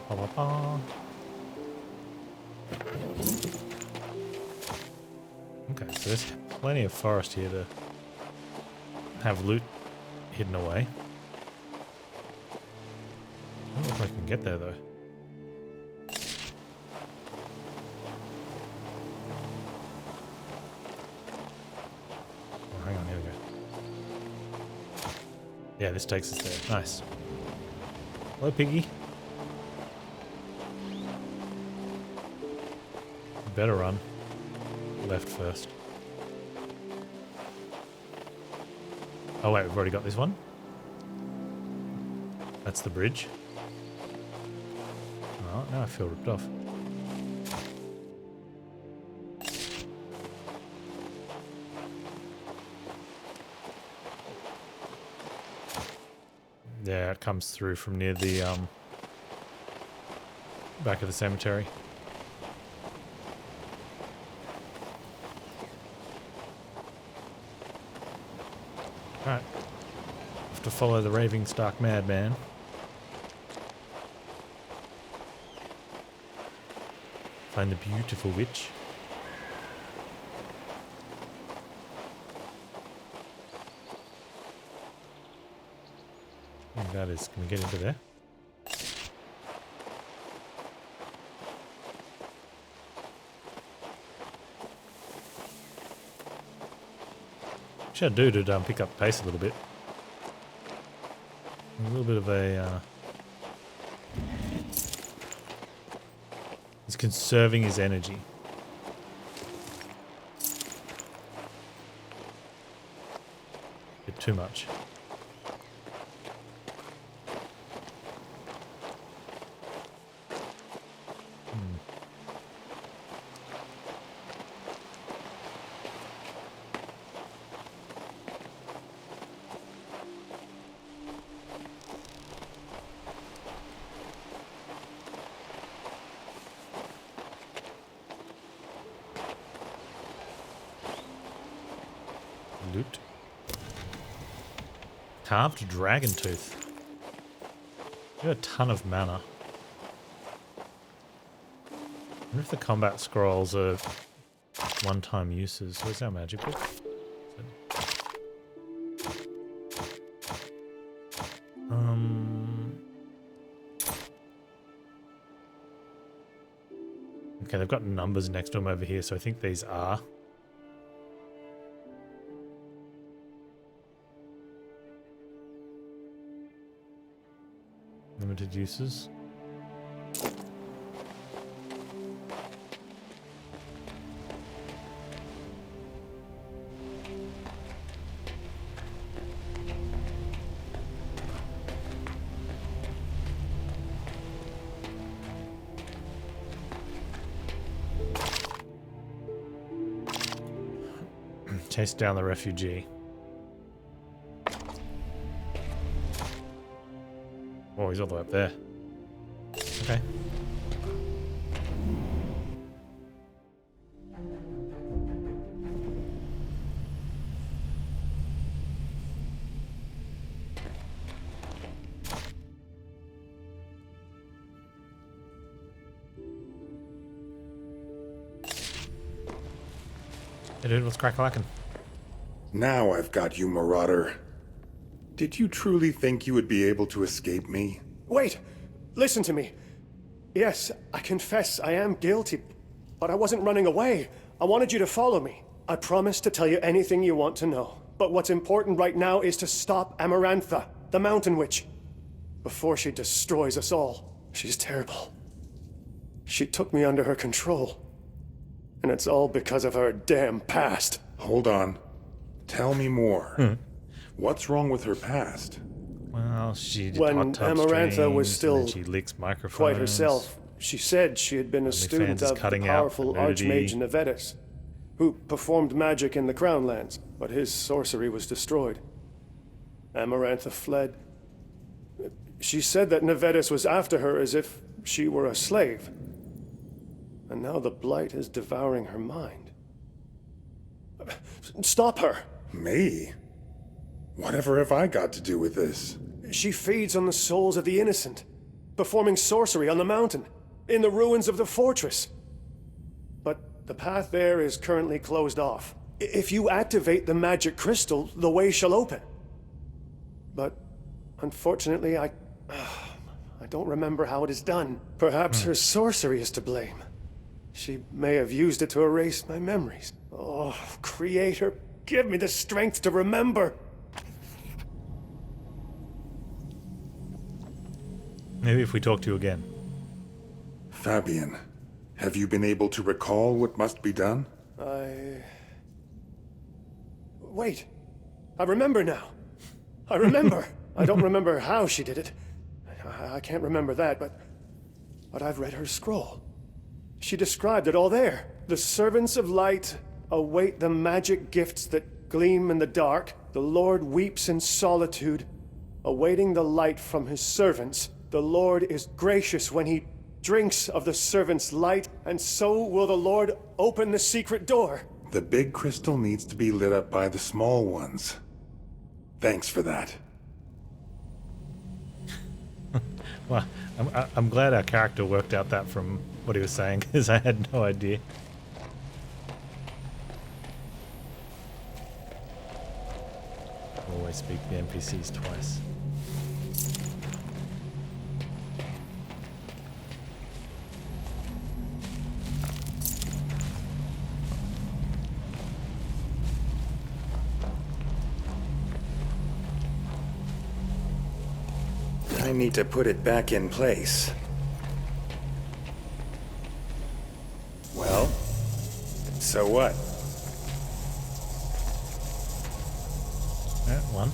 ba, ba, ba. Okay, so there's plenty of forest here to have loot hidden away. I don't know if I can get there though. Oh, hang on, here we go. Yeah, this takes us there. Nice. Hello, piggy. Better run. Left first. Oh wait, we've already got this one. That's the bridge. Oh, now I feel ripped off. Yeah, it comes through from near the back of the cemetery. Alright. Have to follow the raving stark madman. Find the beautiful witch. I think that is. Can we get into there? Should do to pick up pace a little bit. A little bit of a. He's conserving his energy. Bit too much. Loot. Carved dragon tooth. You got a ton of mana. I wonder if the combat scrolls are one-time uses. Where's our magic book? Okay, they've got numbers next to them over here, so I think these are. Limited uses. Chase down the refugee. Oh, he's all the way up there. Okay. Hey dude, what's crack-a-lackin'? Now I've got you, Marauder. Did you truly think you would be able to escape me? Wait! Listen to me. Yes, I confess I am guilty, but I wasn't running away. I wanted you to follow me. I promise to tell you anything you want to know. But what's important right now is to stop Amarantha, the Mountain Witch, before she destroys us all. She's terrible. She took me under her control. And it's all because of her damn past. Hold on. Tell me more. What's wrong with her past? Well, she did When hot tub Amarantha was streams, still and then she leaks microphones. quite herself, she said she had been a student OnlyFans is of the cutting out powerful nudity. Archmage Nevetus, who performed magic in the Crown Lands, but his sorcery was destroyed. Amarantha fled. She said that Nevetus was after her as if she were a slave. And now the Blight is devouring her mind. Stop her! Me? Whatever have I got to do with this? She feeds on the souls of the innocent. performing sorcery on the mountain, in the ruins of the fortress. But the path there is currently closed off. If you activate the magic crystal, the way shall open. But unfortunately, I don't remember how it is done. Perhaps her sorcery is to blame. She may have used it to erase my memories. Oh, Creator, give me the strength to remember. Maybe if we talk to you again. Fabian, have you been able to recall what must be done? Wait. I remember now. I remember. I don't remember how she did it. I can't remember that, but I've read her scroll. She described it all there. The servants of light await the magic gifts that gleam in the dark. The Lord weeps in solitude, awaiting the light from his servants. The Lord is gracious when he drinks of the servant's light, and so will the Lord open the secret door. The big crystal needs to be lit up by the small ones. Thanks for that. Well, I'm glad our character worked out that from what he was saying, because I had no idea. Always speak the NPCs twice. I need to put it back in place. Well, so what? One.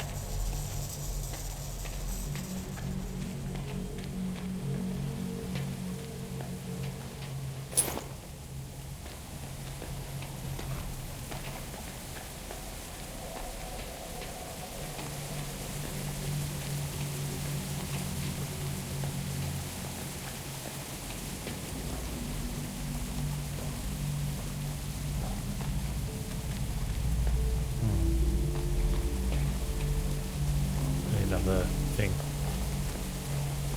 Another thing.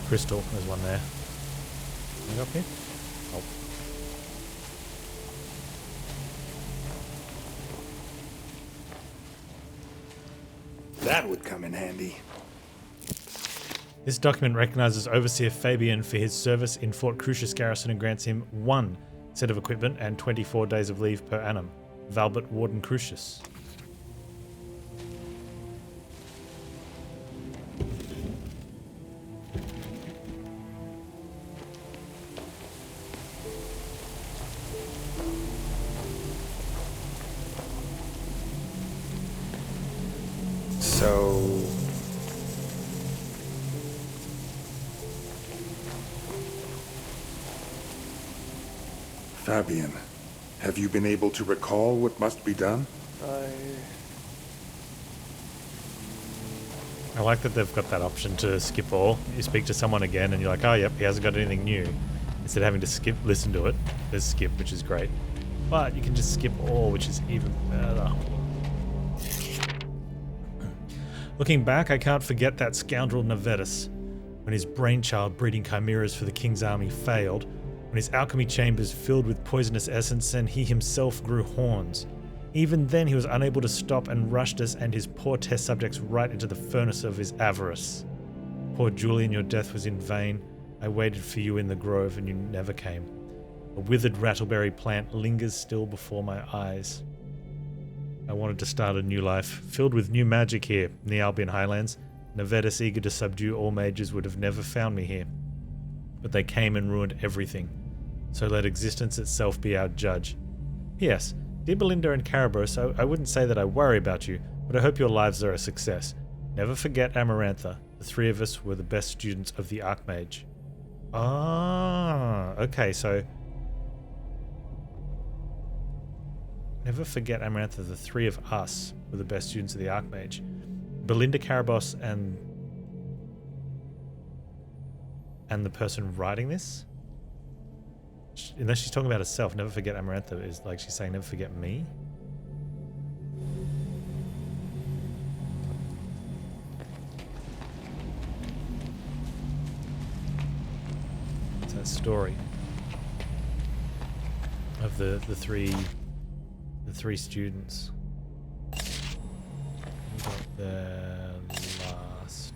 Crystal, there's one there. Can I go up here? Oh. That would come in handy. This document recognizes Overseer Fabian for his service in Fort Crucius Garrison and grants him 1 set of equipment and 24 days of leave per annum. Valbert Warden Crucius. So... Fabian, have you been able to recall what must be done? I like that they've got that option to skip all. You speak to someone again and you're like, oh yep, he hasn't got anything new. Instead of having to listen to it, there's skip, which is great. But you can just skip all, which is even better. Looking back, I can't forget that scoundrel Navetus. When his brainchild breeding chimeras for the king's army failed, when his alchemy chambers filled with poisonous essence and he himself grew horns. Even then he was unable to stop and rushed us and his poor test subjects right into the furnace of his avarice. Poor Julian, your death was in vain. I waited for you in the grove and you never came. A withered rattleberry plant lingers still before my eyes. I wanted to start a new life, filled with new magic here in the Albion Highlands. Navetus, eager to subdue all mages, would have never found me here. But they came and ruined everything. So let existence itself be our judge. P.S. Dear Belinda and Carabos, I wouldn't say that I worry about you, but I hope your lives are a success. Never forget Amarantha. The 3 of us were the best students of the Archmage. Ah, okay, so... Never forget Amarantha, the 3 of us were the best students of the Archmage. Belinda, Carabos, and the person writing this? Unless she's talking about herself, never forget Amarantha is like she's saying never forget me? story of the three students. We got the last.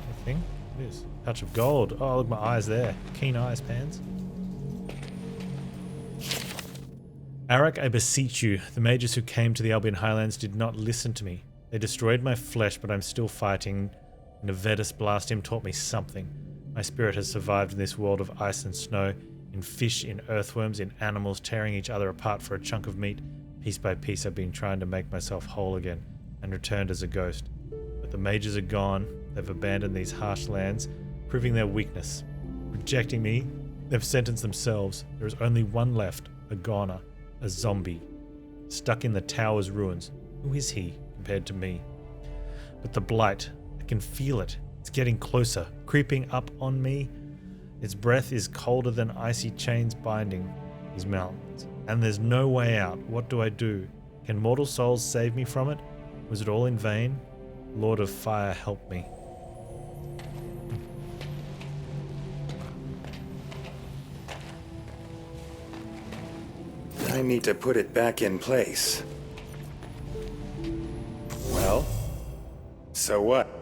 Anything? It is. Touch of gold. Oh, look, my eyes there. Keen eyes, Panz. Arak, I beseech you. The mages who came to the Albion Highlands did not listen to me. They destroyed my flesh, but I'm still fighting. Nevedus Blastim taught me something. My spirit has survived in this world of ice and snow, in fish, in earthworms, in animals tearing each other apart for a chunk of meat. Piece by piece I've been trying to make myself whole again, and returned as a ghost. But the mages are gone. They've abandoned these harsh lands, proving their weakness. Rejecting me, they've sentenced themselves. There is only one left, a goner, a zombie, stuck in the tower's ruins. Who is he compared to me? But the blight, I can feel it. It's getting closer, creeping up on me. Its breath is colder than icy chains binding these mountains. And there's no way out. What do I do? Can mortal souls save me from it? Was it all in vain? Lord of Fire, help me. I need to put it back in place. Well, so what?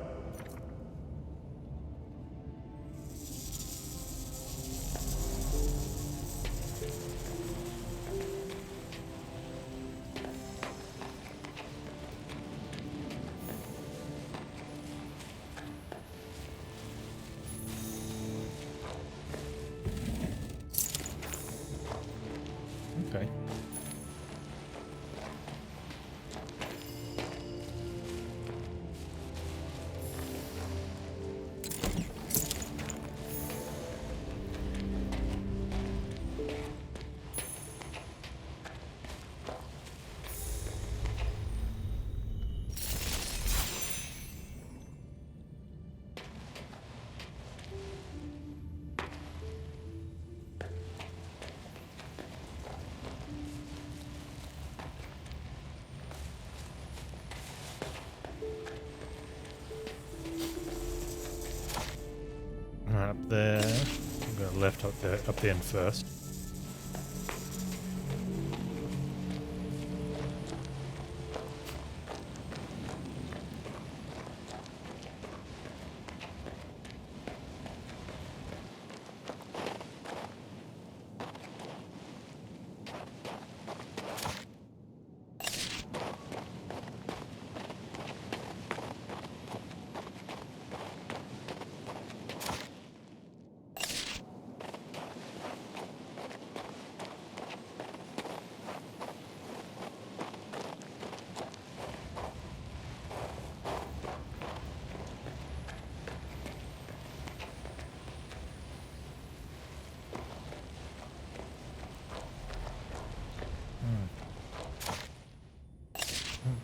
Okay. Right up there. We'll go left up there, up the end first.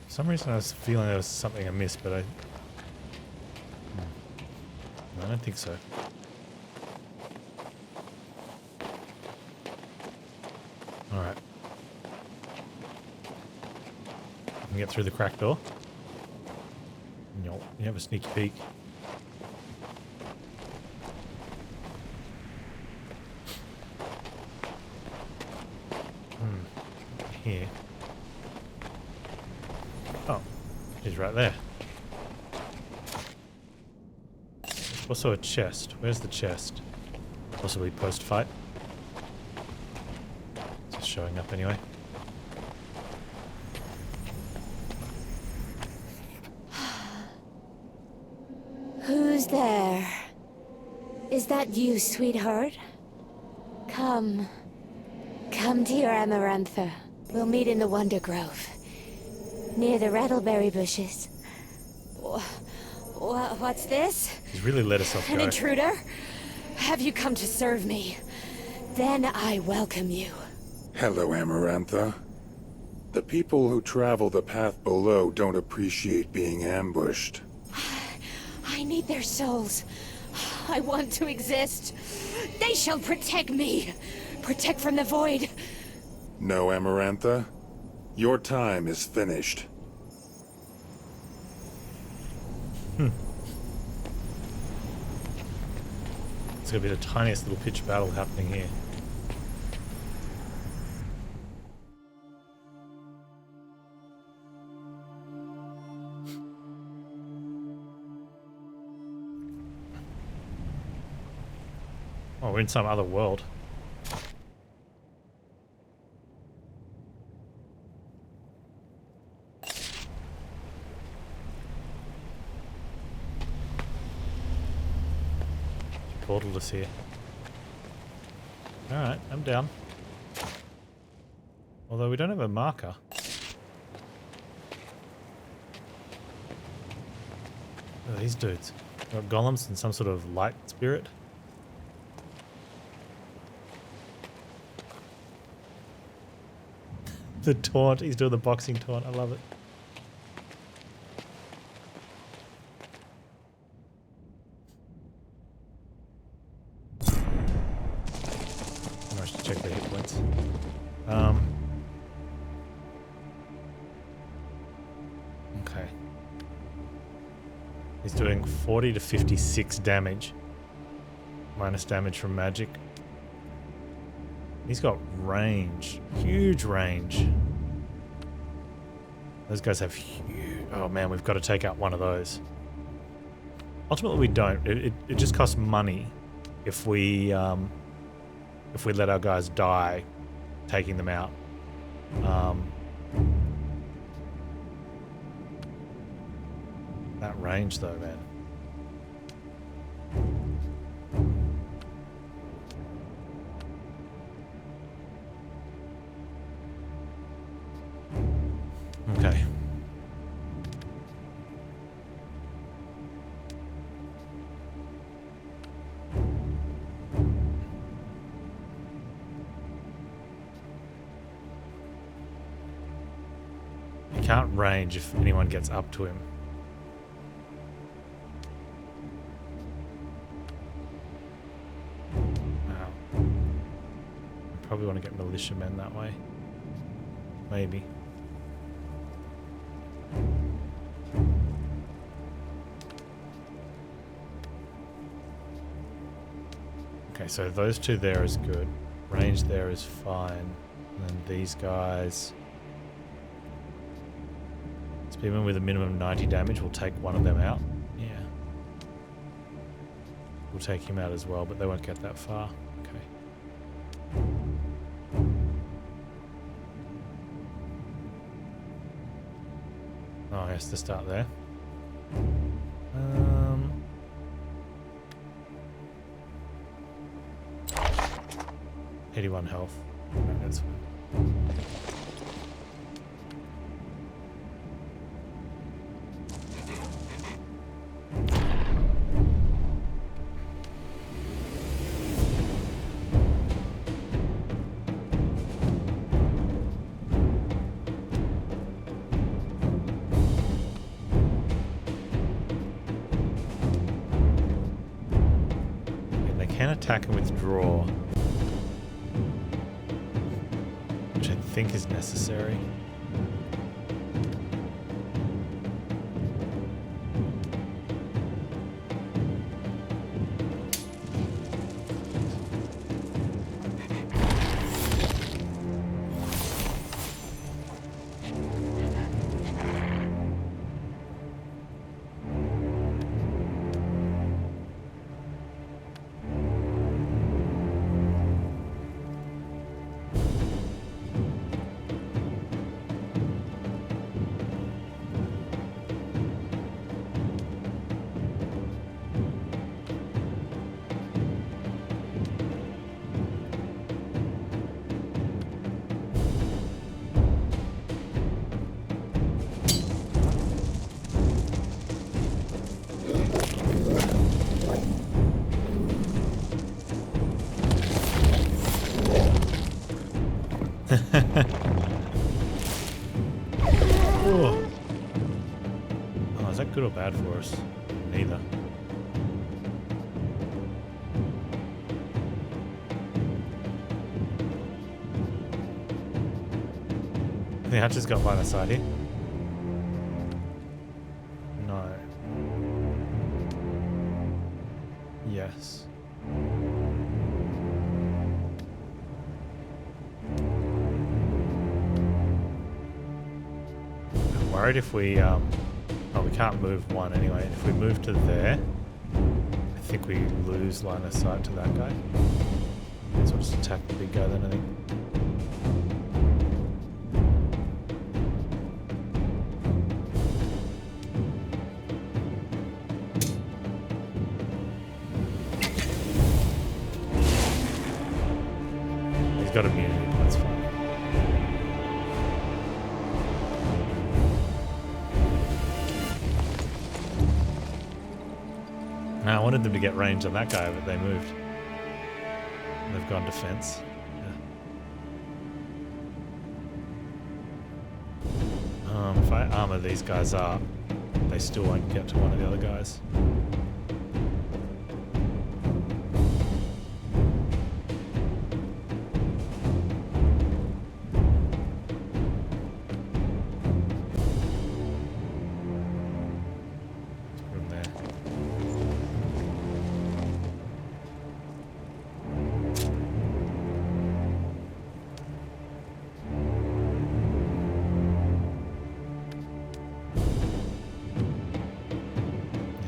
For some reason I was feeling there was something amiss, but I don't think so. Alright. I can get through the crack door. No, you have a sneaky peek. Here. Oh, he's right there. There's also a chest. Where's the chest? Possibly post-fight. Just showing up anyway. Who's there? Is that you, sweetheart? Come. Come to your Amarantha. We'll meet in the Wonder Grove. Near the rattleberry bushes. What's this? He's really let us off An go. intruder? Have you come to serve me? Then I welcome you. Hello, Amarantha. The people who travel the path below don't appreciate being ambushed. I need their souls. I want to exist. They shall protect me. Protect from the void. No, Amarantha. Your time is finished. going to be the tiniest little pitch battle happening here. Oh, we're in some other world. Portal is here. Alright, I'm down. Although we don't have a marker. Look at these dudes. Got golems and some sort of light spirit. The taunt, he's doing the boxing taunt, I love it. I should check the hit points. Okay. He's doing 40 to 56 damage. Minus damage from magic. He's got range. Huge range. Those guys have huge... Oh man, we've got to take out one of those. Ultimately we don't. It just costs money if we let our guys die taking them out. That range though, man. Okay. He can't range if anyone gets up to him. Wow. Probably want to get militiamen that way. Maybe. Okay, so those two there is good. Range there is fine. And then these guys... Spearmen with a minimum 90 damage will take one of them out. Yeah. We'll take him out as well, but they won't get that far. Okay. Oh, yes, to start there. 81 health. Right, that's fine. And they can attack and withdraw. I think is necessary. Oh. Oh, is that good or bad for us? Neither. The archer's got line of sight here. No. Yes. worried if we, oh, we can't move one anyway. If we move to there, I think we lose line of sight to that guy. So we'll just attack the big guy then, I think. He's got immunity, but that's fine. Now, I wanted them to get range on that guy, but they moved. They've gone defense. Yeah. If I armor these guys up, they still won't get to one of the other guys. From there.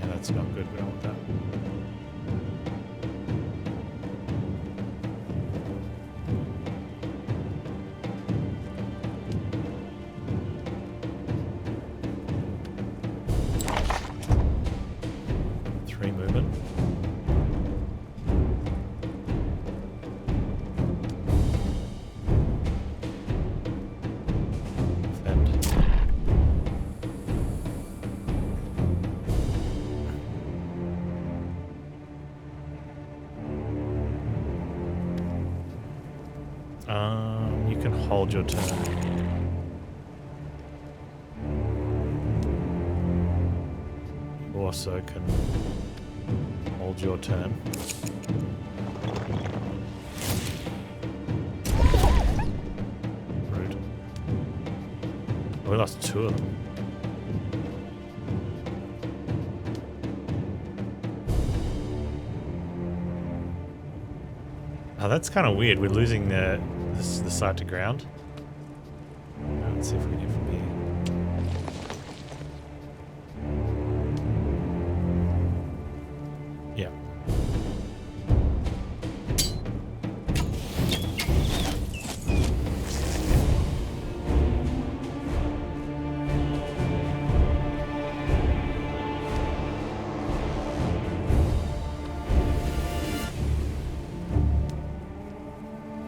Yeah, that's not good. We don't want that. Three movement. Defend. You can hold your turn. You also can hold your turn. Rude. Oh, we lost two of them. Oh, that's kind of weird. We're losing the sight to ground. Let's see if we can get from here. Yeah.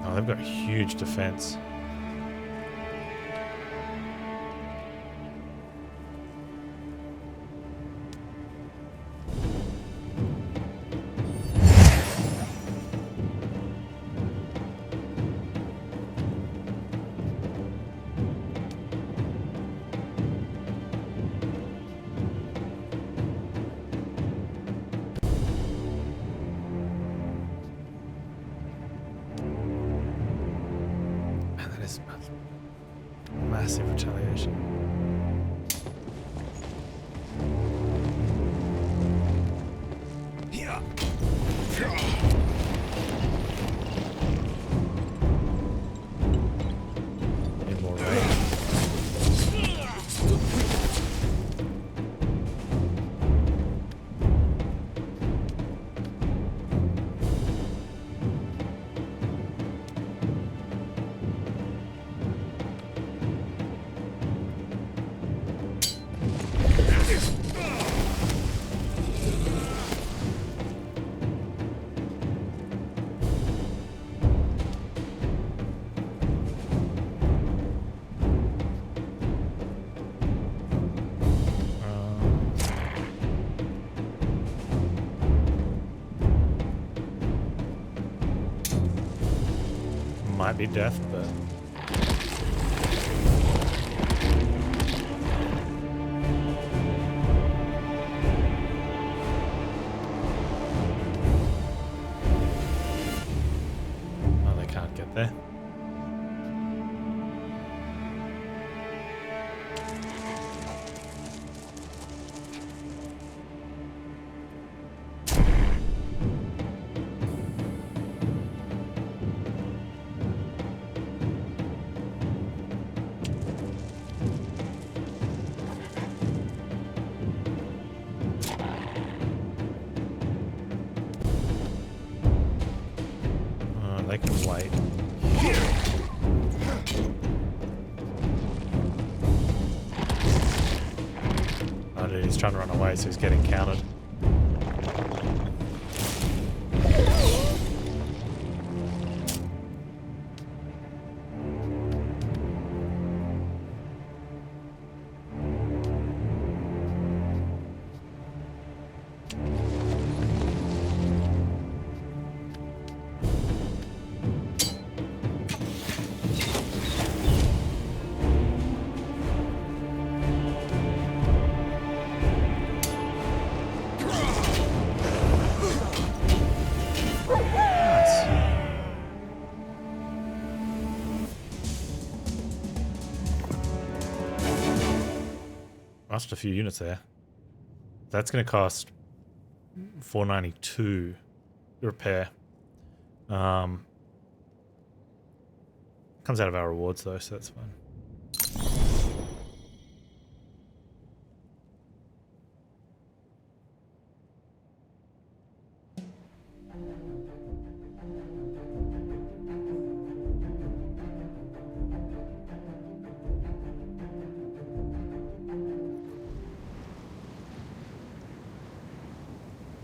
Oh, they've got huge defense. Man, that is massive retaliation. Need more range. Might be death, but oh, they can't get there. they can wait. Oh dude, he's trying to run away, so he's getting countered. Lost a few units there. That's going to cost $492 to repair. Comes out of our rewards though, so that's fine.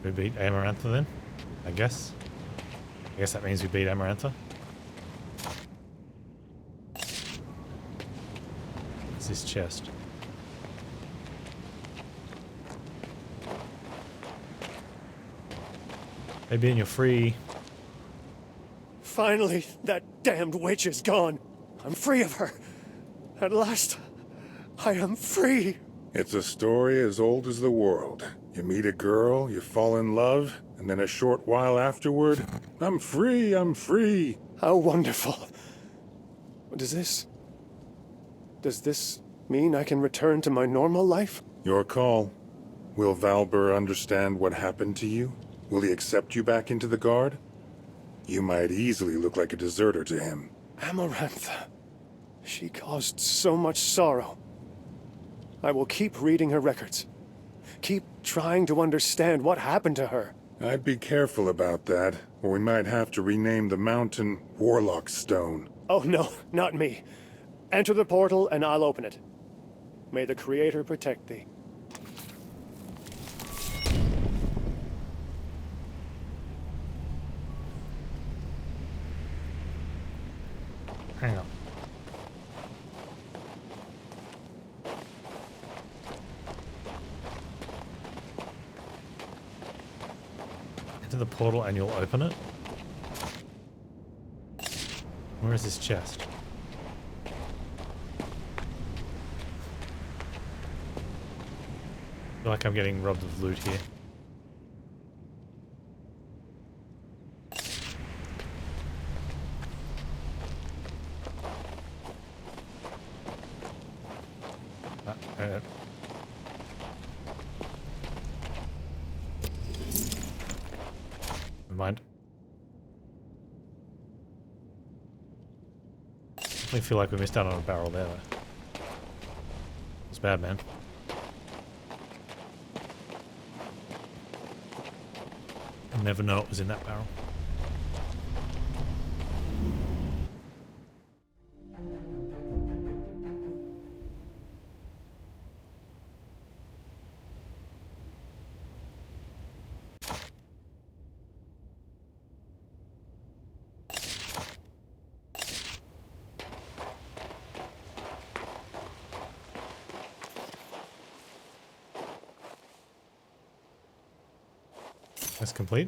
We beat Amarantha then, I guess. I guess that means we beat Amarantha. What's this chest? Hey Ben, you're free. Finally, that damned witch is gone. I'm free of her. At last, I am free. It's a story as old as the world. You meet a girl, you fall in love, and then a short while afterward, I'm free, I'm free. How wonderful. Does this mean I can return to my normal life? Your call. Will Valber understand what happened to you? Will he accept you back into the Guard? You might easily look like a deserter to him. Amarantha. She caused so much sorrow. I will keep reading her records. Keep trying to understand what happened to her. I'd be careful about that, or we might have to rename the mountain Warlock Stone. Oh no, not me. Enter the portal and I'll open it. May the Creator protect thee. Hang on. Enter the portal and you'll open it? Where is this chest? I feel like I'm getting robbed of loot here. Never mind. I feel like we missed out on a barrel there though. It's bad, man. I never know what was in that barrel. That's complete.